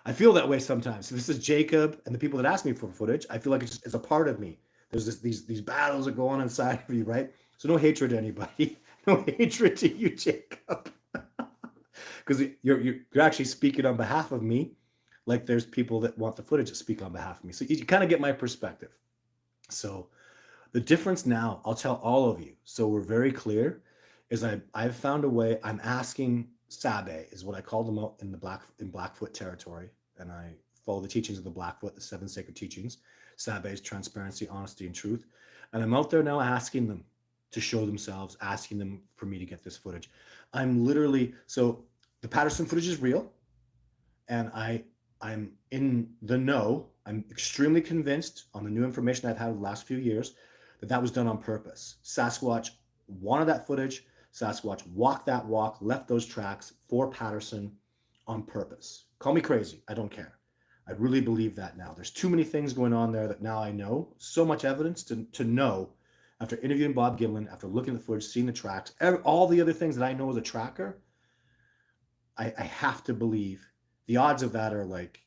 I feel that way sometimes. So this is Jacob and the people that ask me for footage. I feel like it's a part of me. There's these battles that go on inside of you, right? So no hatred to anybody. No hatred to you, Jacob. Because you're actually speaking on behalf of me, like there's people that want the footage to speak on behalf of me. So you kind of get my perspective. So the difference now, I'll tell all of you, so we're very clear, is I've found a way. I'm asking Sabe, is what I call them out in Blackfoot territory, and I follow the teachings of the Blackfoot, the 7 sacred teachings. Sabe is transparency, honesty, and truth. And I'm out there now asking them to show themselves, asking them for me to get this footage. I'm literally, so the Patterson footage is real, and I'm in the know. I'm extremely convinced on the new information I've had the last few years that was done on purpose. Sasquatch wanted that footage. Sasquatch walked that walk, left those tracks for Patterson on purpose. Call me crazy. I don't care. I really believe that now. There's too many things going on there that now I know. So much evidence to know after interviewing Bob Gimlin, after looking at the footage, seeing the tracks, all the other things that I know as a tracker, I have to believe the odds of that are like,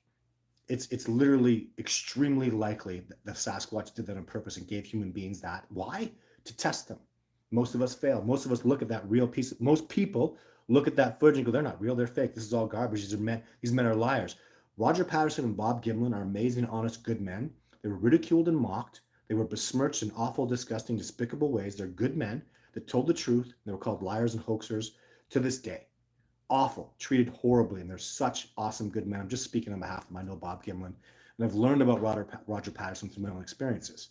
it's literally extremely likely that the Sasquatch did that on purpose and gave human beings that. Why? To test them. Most of us fail. Most of us look at that real piece. Most people look at that footage and go, they're not real, they're fake. This is all garbage. These men are liars. Roger Patterson and Bob Gimlin are amazing, honest, good men. They were ridiculed and mocked. They were besmirched in awful, disgusting, despicable ways. They're good men that told the truth. They were called liars and hoaxers to this day. Awful, treated horribly, and they're such awesome, good men. I'm just speaking on behalf of them. I know Bob Gimlin, and I've learned about Roger Patterson through my own experiences.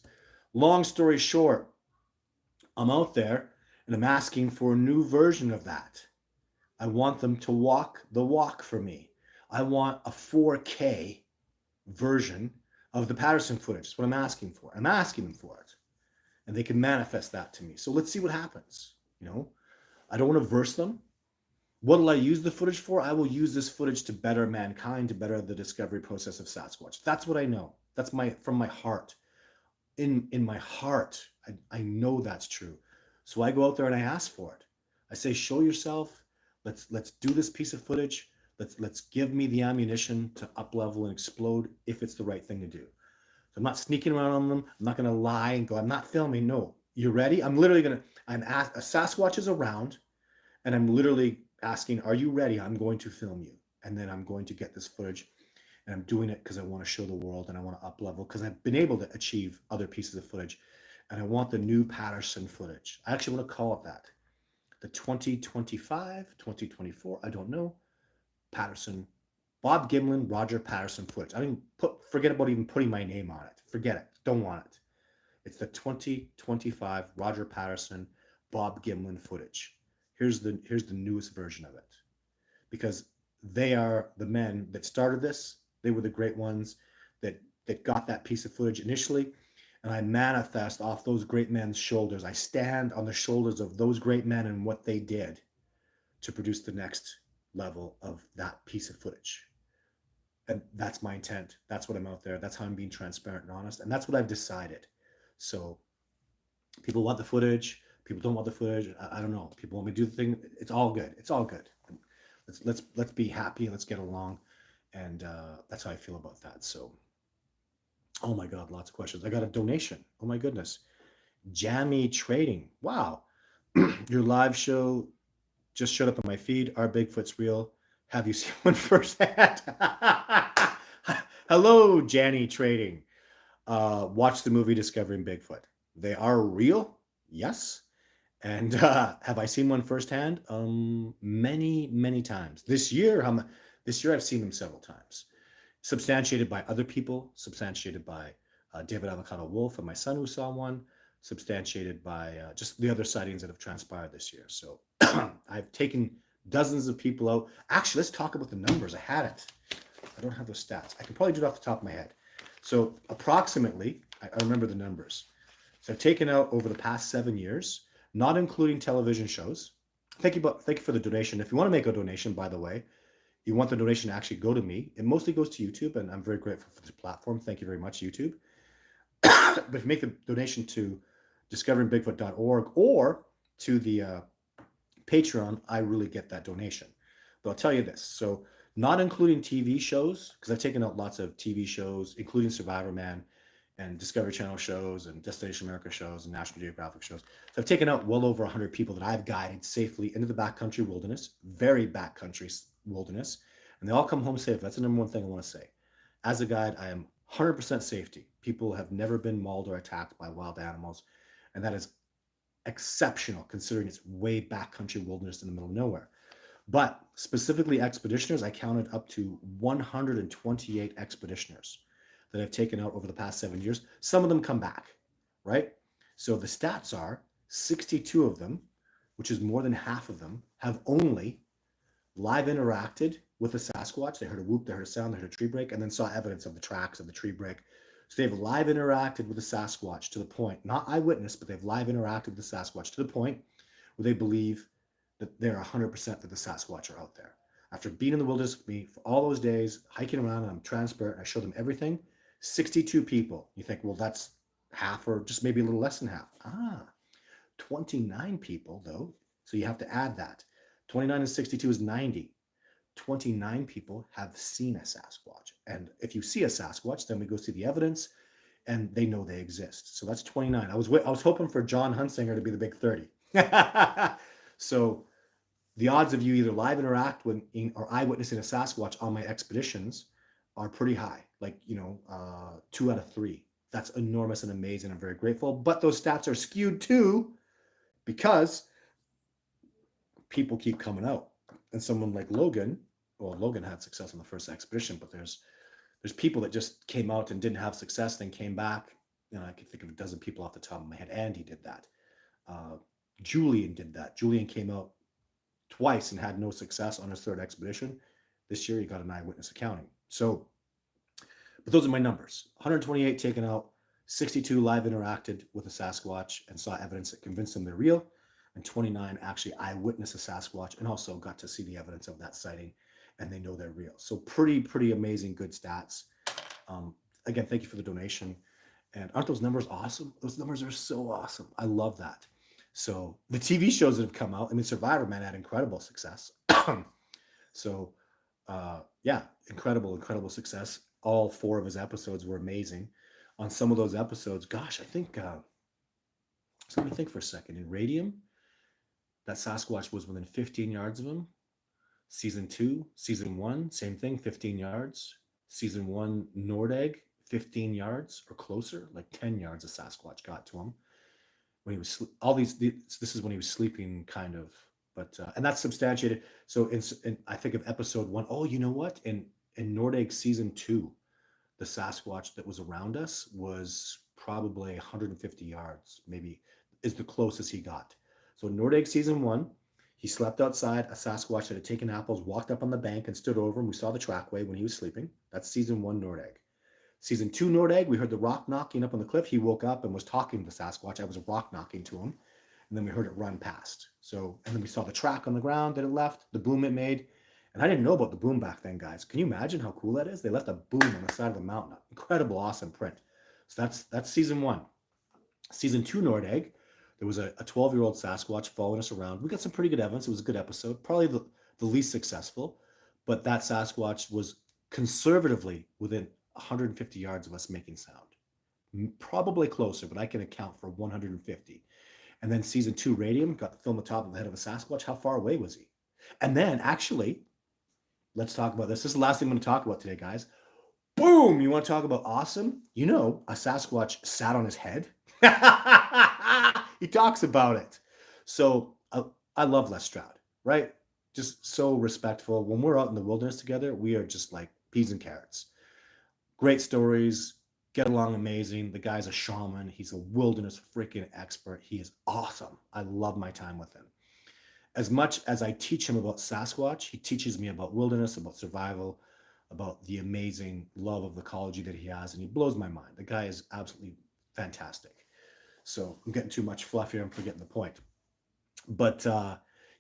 Long story short, I'm out there, and I'm asking for a new version of that. I want them to walk the walk for me. I want a 4K version of the Patterson footage. That's what I'm asking for. I'm asking them for it, and they can manifest that to me. So let's see what happens. I don't want to verse them. What will I use the footage for? I will use this footage to better mankind, to better the discovery process of Sasquatch. That's what I know. That's from my heart. In my heart, I know that's true. So I go out there and I ask for it. I say, show yourself. Let's do this piece of footage. Let's give me the ammunition to up level and explode if it's the right thing to do. So I'm not sneaking around on them. I'm not gonna lie and go, I'm not filming. No, you ready? I'm literally gonna. A Sasquatch is around, and I'm literally asking, are you ready? I'm going to film you, and then I'm going to get this footage, and I'm doing it because I want to show the world and I want to up level because I've been able to achieve other pieces of footage, and I want the new Patterson footage. I actually want to call it that. The 2025, 2024, I don't know, Patterson, Bob Gimlin, Roger Patterson footage. I didn't forget about even putting my name on it. Forget it. Don't want it. It's the 2025 Roger Patterson, Bob Gimlin footage. Here's the newest version of it. Because they are the men that started this. They were the great ones that got that piece of footage initially. And I manifest off those great men's shoulders. I stand on the shoulders of those great men and what they did to produce the next level of that piece of footage. And that's my intent. That's what I'm out there. That's how I'm being transparent and honest. And that's what I've decided. So people want the footage. People don't want the footage. I don't know. People want me to do the thing. It's all good. It's all good. Let's be happy. Let's get along. And that's how I feel about that. So, oh my God, lots of questions. I got a donation. Oh my goodness. Jammy Trading. Wow. Your live show just showed up on my feed. Our Bigfoot's real. Have you seen one firsthand? Hello, Janny Trading. Watch the movie Discovering Bigfoot. They are real. Yes. And have I seen one firsthand? Many, many times. This year I've seen them several times. Substantiated by other people, substantiated by David Avocado Wolf and my son who saw one, substantiated by just the other sightings that have transpired this year. So I've taken dozens of people out. Actually, let's talk about the numbers. I had it. I don't have those stats. I can probably do it off the top of my head. So approximately, I remember the numbers. So I've taken out over the past 7 years, not including television shows. Thank you for the donation. If you want to make a donation, by the way, you want the donation to actually go to me. It mostly goes to YouTube, and I'm very grateful for this platform. Thank you very much, YouTube. But if you make the donation to discoveringbigfoot.org or to the Patreon, I really get that donation. But I'll tell you this. So not including TV shows, because I've taken out lots of TV shows, including Survivor Man and Discovery Channel shows and Destination America shows and National Geographic shows. So I've taken out well over 100 people that I've guided safely into the backcountry wilderness, very backcountry wilderness, and they all come home safe. That's the number one thing I want to say. As a guide, I am 100% safety. People have never been mauled or attacked by wild animals, and that is exceptional considering it's way backcountry wilderness in the middle of nowhere. But specifically expeditioners, I counted up to 128 expeditioners that I've taken out over the past 7 years. Some of them come back, right? So the stats are 62 of them, which is more than half of them, have only live interacted with a Sasquatch. They heard a whoop, they heard a sound, they heard a tree break, and then saw evidence of the tracks of the tree break. So they've live interacted with the Sasquatch to the point, not eyewitness, but they've live interacted with the Sasquatch to the point where they believe that they're 100% that the Sasquatch are out there. After being in the wilderness with me for all those days, hiking around, and I'm transparent, I show them everything. 62 people. You think, well, that's half or just maybe a little less than half. 29 people, though. So you have to add that. 29 and 62 is 90. 29 people have seen a Sasquatch. And if you see a Sasquatch, then we go see the evidence and they know they exist. So that's 29. I was hoping for John Hunsinger to be the big 30. So the odds of you either live interact with or eyewitnessing a Sasquatch on my expeditions are pretty high. Like, 2 out of 3. That's enormous and amazing. I'm very grateful. But those stats are skewed too because people keep coming out. And someone like Logan, well, Logan had success on the first expedition, but there's people that just came out and didn't have success, then came back. I can think of a dozen people off the top of my head. Andy did that. Julian did that. Julian came out twice and had no success on his third expedition. This year he got an eyewitness accounting. So, but those are my numbers. 128 taken out, 62 live interacted with a Sasquatch and saw evidence that convinced them they're real, and 29 actually eyewitnessed a Sasquatch and also got to see the evidence of that sighting, and they know they're real. So pretty amazing, good stats. Again, thank you for the donation. And aren't those numbers awesome? Those numbers are so awesome. I love that. So the TV shows that have come out, Survivor Man had incredible success. So, yeah, incredible success. All 4 of his episodes were amazing. On some of those episodes, gosh, I think, so let me think for a second. In Radium, that Sasquatch was within 15 yards of him. Season 2, Season 1, same thing, 15 yards. Season 1, Nordegg, 15 yards or closer, like 10 yards of Sasquatch got to him. When he was, this is when he was sleeping, kind of, but, and that's substantiated. So in I think of episode 1, oh, you know what? In Nordegg Season 2, the Sasquatch that was around us was probably 150 yards, maybe, is the closest he got. So Nordegg Season 1, he slept outside. A Sasquatch that had taken apples walked up on the bank and stood over him. We saw the trackway when he was sleeping. That's Season 1 Nordegg. Season 2 Nordegg, we heard the rock knocking up on the cliff. He woke up and was talking to the Sasquatch. I was rock knocking to him. And then we heard it run past. So, and then we saw the track on the ground that it left, the boom it made. And I didn't know about the boom back then, guys. Can you imagine how cool that is? They left a boom on the side of the mountain. Incredible, awesome print. So that's Season 1. Season 2 Nordegg, there was a 12-year-old Sasquatch following us around. We got some pretty good evidence. It was a good episode. Probably the least successful. But that Sasquatch was conservatively within 150 yards of us making sound. Probably closer, but I can account for 150. And then Season 2 Radium got the film on the top of the head of a Sasquatch. How far away was he? And then, actually, let's talk about this. This is the last thing I'm going to talk about today, guys. Boom! You want to talk about awesome? You know, a Sasquatch sat on his head. He talks about it. So I love Les Stroud, right? Just so respectful. When we're out in the wilderness together, we are just like peas and carrots. Great stories, get along amazing. The guy's a shaman. He's a wilderness freaking expert. He is awesome. I love my time with him. As much as I teach him about Sasquatch, he teaches me about wilderness, about survival, about the amazing love of ecology that he has, and he blows my mind. The guy is absolutely fantastic. So I'm getting too much fluff here. I'm forgetting the point. But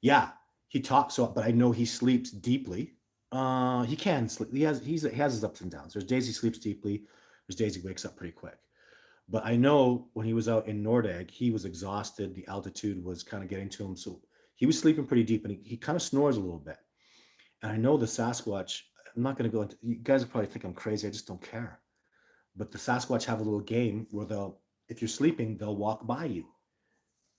yeah, he talks. So, but I know he sleeps deeply. He can sleep. He has his ups and downs. There's days he sleeps deeply. There's days he wakes up pretty quick. But I know when he was out in Nordegg, he was exhausted. The altitude was kind of getting to him, so he was sleeping pretty deep, and he kind of snores a little bit. And I know the Sasquatch. I'm not going to go into. You guys will probably think I'm crazy. I just don't care. But the Sasquatch have a little game where if you're sleeping, they'll walk by you.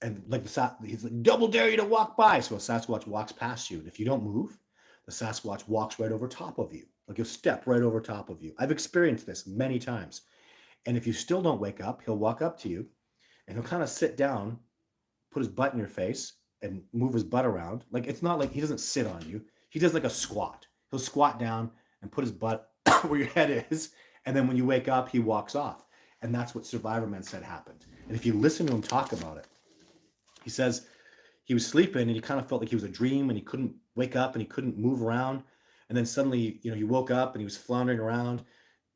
And like he's like, double dare you to walk by. So a Sasquatch walks past you. And if you don't move, the Sasquatch walks right over top of you. Like he'll step right over top of you. I've experienced this many times. And if you still don't wake up, he'll walk up to you and he'll kind of sit down, put his butt in your face and move his butt around. Like it's not like he doesn't sit on you. He does like a squat. He'll squat down and put his butt where your head is. And then when you wake up, he walks off. And that's what Survivorman said happened. And if you listen to him talk about it, he says he was sleeping and he kind of felt like he was a dream and he couldn't wake up and he couldn't move around. And then suddenly, he woke up and he was floundering around.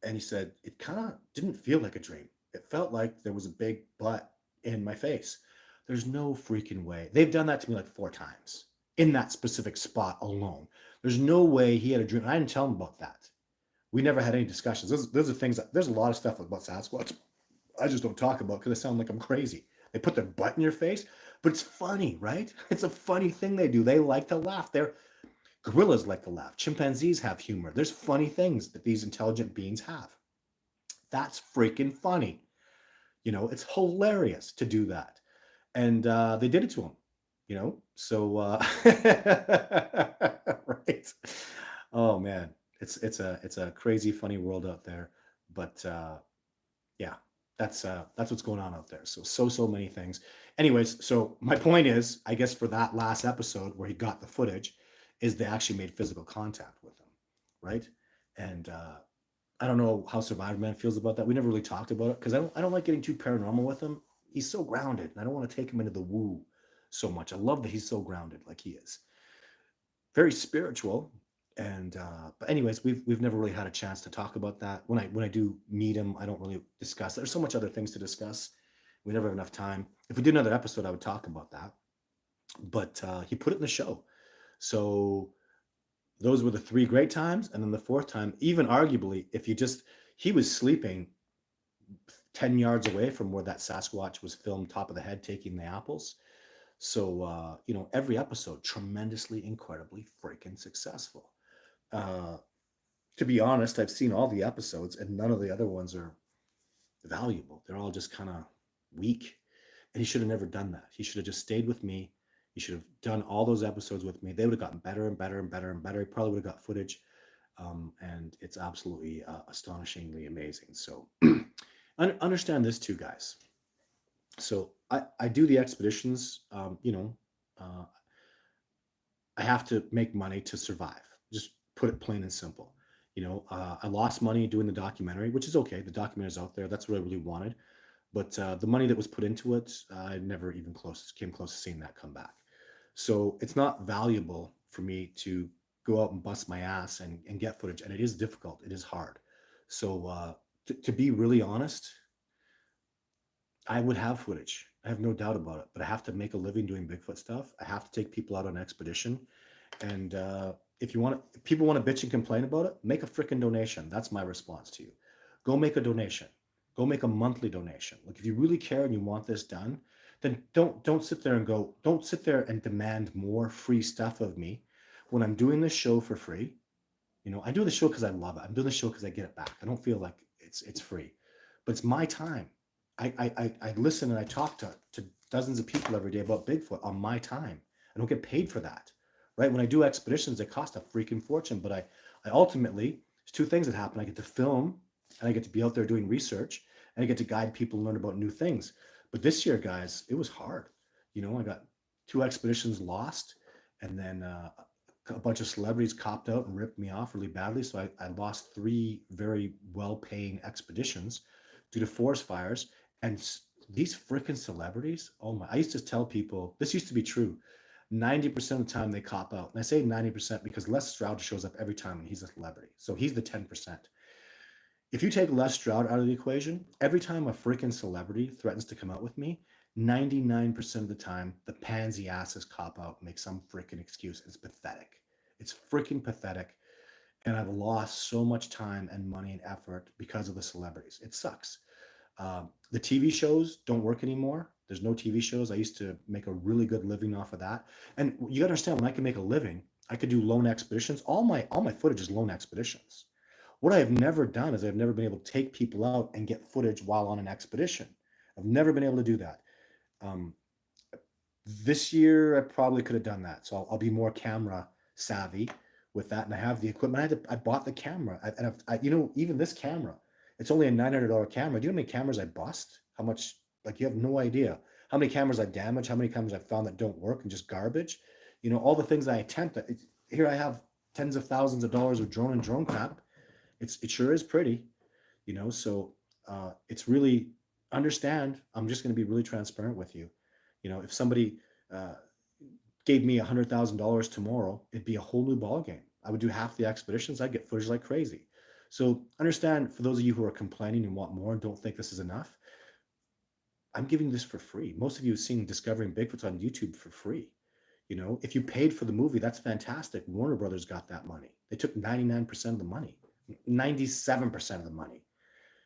And he said, it kind of didn't feel like a dream. It felt like there was a big butt in my face. There's no freaking way. They've done that to me like 4 times in that specific spot alone. There's no way he had a dream. And I didn't tell him about that. We never had any discussions. Those are things there's a lot of stuff about Sasquatch I just don't talk about because I sound like I'm crazy. They put their butt in your face, but it's funny, right? It's a funny thing they do. They like to laugh. Gorillas like to laugh. Chimpanzees have humor. There's funny things that these intelligent beings have. That's freaking funny. It's hilarious to do that. And they did it to him, so right. Oh man, it's a crazy funny world out there. But yeah, that's what's going on out there. So many things. Anyways, so my point is, I guess for that last episode where he got the footage, is they actually made physical contact with him, right? And I don't know how Survivorman feels about that. We never really talked about it because I don't like getting too paranormal with him. He's so grounded, and I don't want to take him into the woo so much. I love that he's so grounded, like he is. Very spiritual, and but anyways, we've never really had a chance to talk about that. When I do meet him, I don't really discuss. There's so much other things to discuss. We never have enough time. If we did another episode, I would talk about that. But he put it in the show. So those were the 3 great times. And then the 4th time, even arguably, he was sleeping 10 yards away from where that Sasquatch was filmed top of the head taking the apples. So, every episode tremendously, incredibly freaking successful. Uh, to be honest, I've seen all the episodes and none of the other ones are valuable. They're all just kind of weak. And he should have never done that. He should have just stayed with me. He should have done all those episodes with me. They would have gotten better and better and better and better. He probably would have got footage. And it's absolutely astonishingly amazing. So understand this too, guys. So I do the expeditions, uh, I have to make money to survive. Just put it plain and simple. I lost money doing the documentary, which is okay. The documentary's out there. That's what I really wanted. But the money that was put into it, I never even came close to seeing that come back. So it's not valuable for me to go out and bust my ass and get footage. And it is difficult. It is hard. So to be really honest, I would have footage. I have no doubt about it. But I have to make a living doing Bigfoot stuff. I have to take people out on expedition. And if people want to bitch and complain about it, make a freaking donation. That's my response to you. Go make a donation. Go make a monthly donation. Like if you really care and you want this done, then don't sit there and don't sit there and demand more free stuff of me when I'm doing this show for free. I do the show because I love it. I'm doing the show because I get it back. I don't feel like it's free, but it's my time. I listen and I talk to dozens of people every day about Bigfoot on my time. I don't get paid for that, right? When I do expeditions, they cost a freaking fortune. But I ultimately, there's two things that happen. I get to film and I get to be out there doing research and I get to guide people and learn about new things. But this year, guys, it was hard. I got two expeditions lost, and then a bunch of celebrities copped out and ripped me off really badly. So I lost three very well-paying expeditions due to forest fires. And these freaking celebrities, oh my, I used to tell people, this used to be true. 90% of the time they cop out. And I say 90% because Les Stroud shows up every time and he's a celebrity. So he's the 10%. If you take Les Stroud out of the equation, every time a freaking celebrity threatens to come out with me, 99% of the time, the pansy asses cop out and make some freaking excuse. It's pathetic. It's freaking pathetic. And I've lost so much time and money and effort because of the celebrities. It sucks. The TV shows don't work anymore. There's no TV shows. I used to make a really good living off of that. And you gotta understand, when I can make a living, I could do lone expeditions. All my footage is lone expeditions. What I have never done is I've never been able to take people out and get footage while on an expedition. I've never been able to do that. Um, this year, I probably could have done that. So I'll be more camera savvy with that, and I have the equipment. I bought the camera, even this camera, it's only a $900 camera. Do you know how many cameras I bust? How much? Like you have no idea how many cameras I damaged, how many cameras I found that don't work and just garbage. All the things I attempt. Here I have tens of thousands of dollars of drone crap. It sure is pretty, So it's really, understand. I'm just going to be really transparent with you. If somebody uh, gave me $100,000 tomorrow, it'd be a whole new ball game. I would do half the expeditions. I'd get footage like crazy. So understand, for those of you who are complaining and want more and don't think this is enough, I'm giving this for free. Most of you have seen Discovering Bigfoots on YouTube for free. If you paid for the movie, that's fantastic. Warner Brothers got that money. They took 99% of the money, 97% of the money.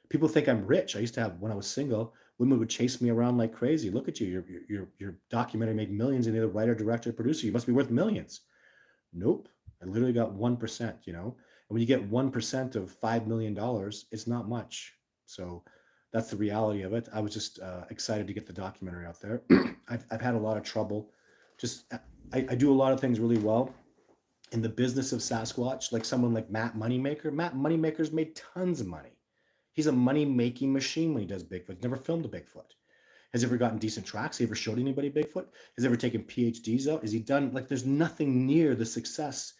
People think I'm rich. I used to have, when I was single, women would chase me around like crazy. Look at you. Your documentary made millions, and you're the writer, director, producer. You must be worth millions. Nope. I literally got 1%, And when you get 1% of $5 million, it's not much. So that's the reality of it. I was just excited to get the documentary out there. I've had a lot of trouble. I do a lot of things really well in the business of Sasquatch, like someone like Matt Moneymaker. Matt Moneymaker's made tons of money. He's a money-making machine when he does Bigfoot. He's never filmed a Bigfoot. Has he ever gotten decent tracks? Has he ever showed anybody Bigfoot? Has he ever taken PhDs out? Has he done, like, there's nothing near the success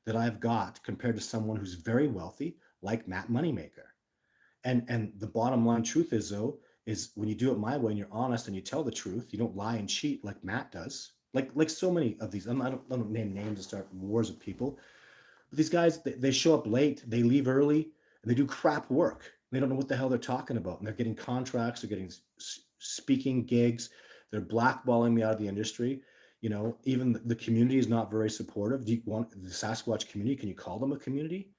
that I've got compared to someone who's very wealthy, like Matt Moneymaker. And the bottom line truth is, though, is when you do it my way and you're honest and you tell the truth, you don't lie and cheat like Matt does. Like so many of these, I don't name names and start wars with people. But these guys, they show up late, they leave early, and they do crap work. They don't know what the hell they're talking about. And they're getting contracts, they're getting speaking gigs, they're blackballing me out of the industry. Even the community is not very supportive. Do you want the Sasquatch community? Can you call them a community?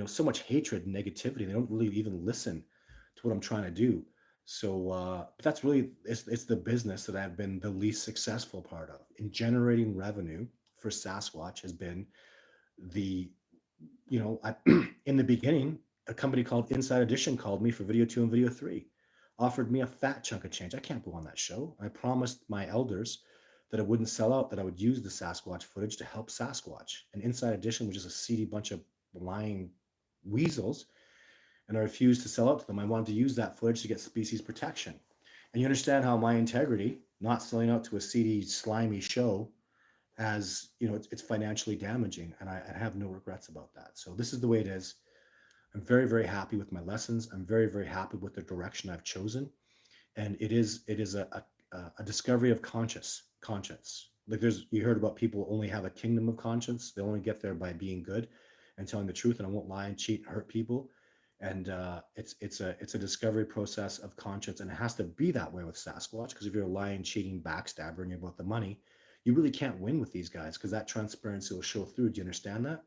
So much hatred and negativity. They don't really even listen to what I'm trying to do. So but that's really, it's the business that I've been the least successful part of in generating revenue for Sasquatch has been the, in the beginning, a company called Inside Edition called me for video 2 and video 3, offered me a fat chunk of change. I can't go on that show. I promised my elders that it wouldn't sell out, that I would use the Sasquatch footage to help Sasquatch. And Inside Edition was just a seedy bunch of lying weasels, and I refused to sell out to them. I wanted to use that footage to get species protection. And you understand how my integrity, not selling out to a seedy, slimy show, as it's financially damaging, and I have no regrets about that. So this is the way it is. I'm very, very happy with my lessons. I'm very, very happy with the direction I've chosen, and it is a discovery of conscience. Like, you heard about people only have a kingdom of conscience. They only get there by being good and telling the truth, and I won't lie and cheat and hurt people. And it's a discovery process of conscience, and it has to be that way with Sasquatch, because if you're a lying, cheating backstabber and you're about the money, you really can't win with these guys, because that transparency will show through. Do you understand that?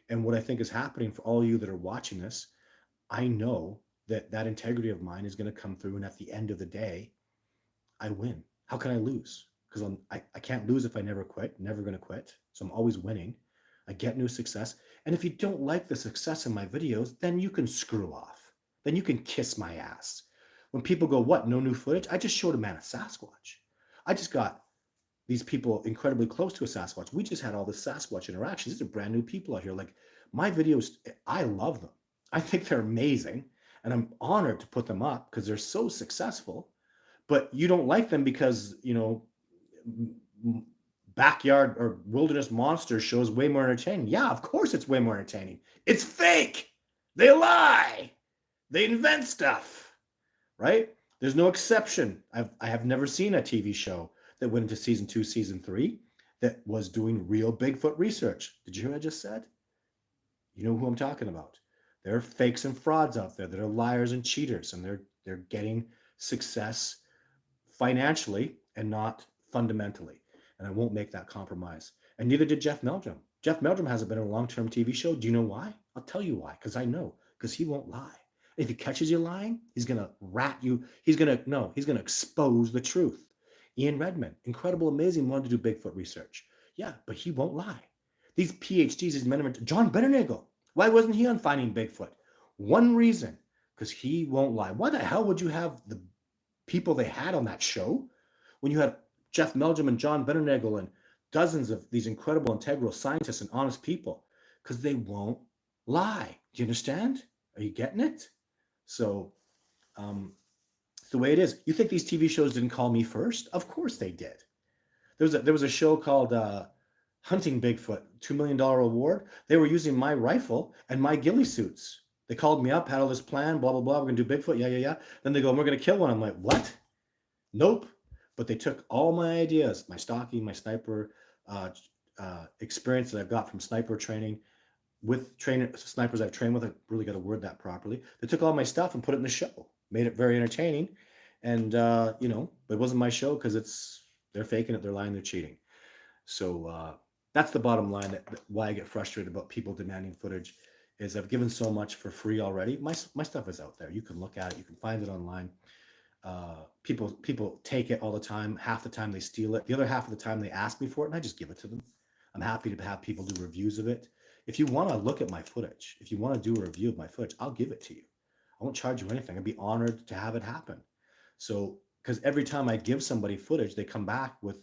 And what I think is happening for all of you that are watching this, I know that that integrity of mine is going to come through, and at the end of the day, I win. How can I lose? Because I can't lose if I never quit. Never going to quit. So I'm always winning. I get new success. And if you don't like the success in my videos, then you can screw off. Then you can kiss my ass. When people go, what, no new footage? I just showed a man a Sasquatch. I just got these people incredibly close to a Sasquatch. We just had all the Sasquatch interactions. These are brand new people out here. Like, my videos, I love them. I think they're amazing. And I'm honored to put them up because they're so successful. But you don't like them because, backyard or wilderness monster shows way more entertaining. Yeah, of course it's way more entertaining. It's fake. They lie. They invent stuff, right? There's no exception. I have never seen a TV show that went into season 2, season 3 that was doing real Bigfoot research. Did you hear what I just said? You know who I'm talking about. There are fakes and frauds out there that are liars and cheaters, and they're getting success financially and not fundamentally. And I won't make that compromise. And neither did Jeff Meldrum. Jeff Meldrum hasn't been in a long-term TV show. Do you know why? I'll tell you why, because I know. Because he won't lie. If he catches you lying, he's going to rat you. He's going to expose the truth. Ian Redmond, incredible, amazing, wanted to do Bigfoot research. Yeah, but he won't lie. These PhDs, these men, John Bennernagel, why wasn't he on Finding Bigfoot? One reason, because he won't lie. Why the hell would you have the people they had on that show when you had Jeff Meldrum and John Bennernagel and dozens of these incredible, integral scientists and honest people? Because they won't lie. Do you understand? Are you getting it? So it's the way it is. You think these TV shows didn't call me first? Of course they did. There was a show called Hunting Bigfoot, $2 million award. They were using my rifle and my ghillie suits. They called me up, had all this plan, blah, blah, blah. We're going to do Bigfoot. Yeah. Then they go, we're going to kill one. I'm like, what? Nope. But they took all my ideas, my stalking, my sniper experience that I've got from sniper training with snipers I've trained with. I really got to word that properly. They took all my stuff and put it in the show, made it very entertaining. And, but it wasn't my show because they're faking it. They're lying. They're cheating. So that's the bottom line. Why I get frustrated about people demanding footage is I've given so much for free already. My stuff is out there. You can look at it. You can find it online. People take it all the time. Half the time they steal it. The other half of the time they ask me for it, and I just give it to them. I'm happy to have people do reviews of it. If you want to look at my footage, if you want to do a review of my footage, I'll give it to you. I won't charge you anything. I'd be honored to have it happen. So, because every time I give somebody footage, they come back with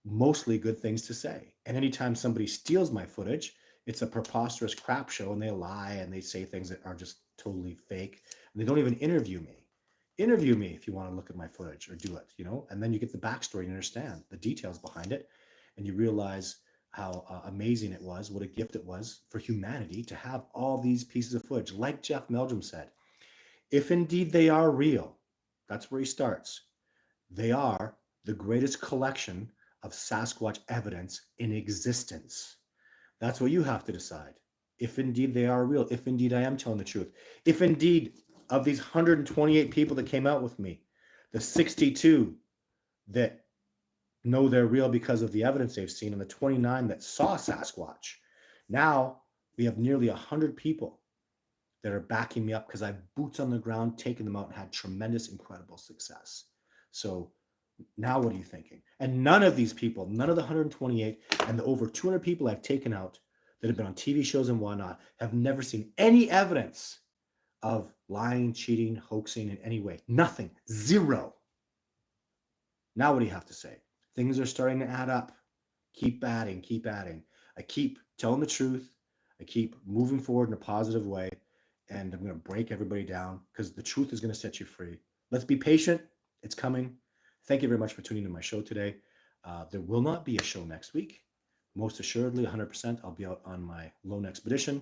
mostly good things to say. And anytime somebody steals my footage, it's a preposterous crap show, and they lie and they say things that are just totally fake. And they don't even interview me. Interview me if you want to look at my footage or do it, and then you get the backstory and understand the details behind it. And you realize how amazing it was, what a gift it was for humanity to have all these pieces of footage. Like Jeff Meldrum said, if indeed they are real, that's where he starts. They are the greatest collection of Sasquatch evidence in existence. That's what you have to decide. If indeed they are real, if indeed I am telling the truth, if indeed of these 128 people that came out with me, the 62 that know they're real because of the evidence they've seen, and the 29 that saw Sasquatch, now we have nearly 100 people that are backing me up because I've boots on the ground, taken them out, and had tremendous, incredible success. So now what are you thinking? And none of these people, none of the 128 and the over 200 people I've taken out that have been on TV shows and whatnot, have never seen any evidence of lying, cheating, hoaxing in any way. Nothing. Zero. Now what do you have to say? Things are starting to add up. Keep adding, keep adding. I keep telling the truth. I keep moving forward in a positive way. And I'm going to break everybody down because the truth is going to set you free. Let's be patient. It's coming. Thank you very much for tuning in to my show today. There will not be a show next week. Most assuredly, 100%, I'll be out on my lone expedition.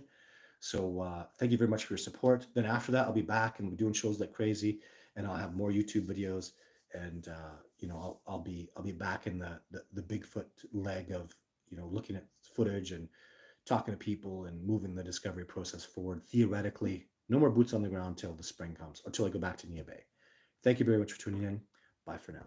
So thank you very much for your support. Then after that, I'll be back and we'll be doing shows like crazy, and I'll have more YouTube videos. And I'll be back in the Bigfoot leg of looking at footage and talking to people and moving the discovery process forward. Theoretically, no more boots on the ground till the spring comes, or till I go back to Nia Bay. Thank you very much for tuning in. Bye for now.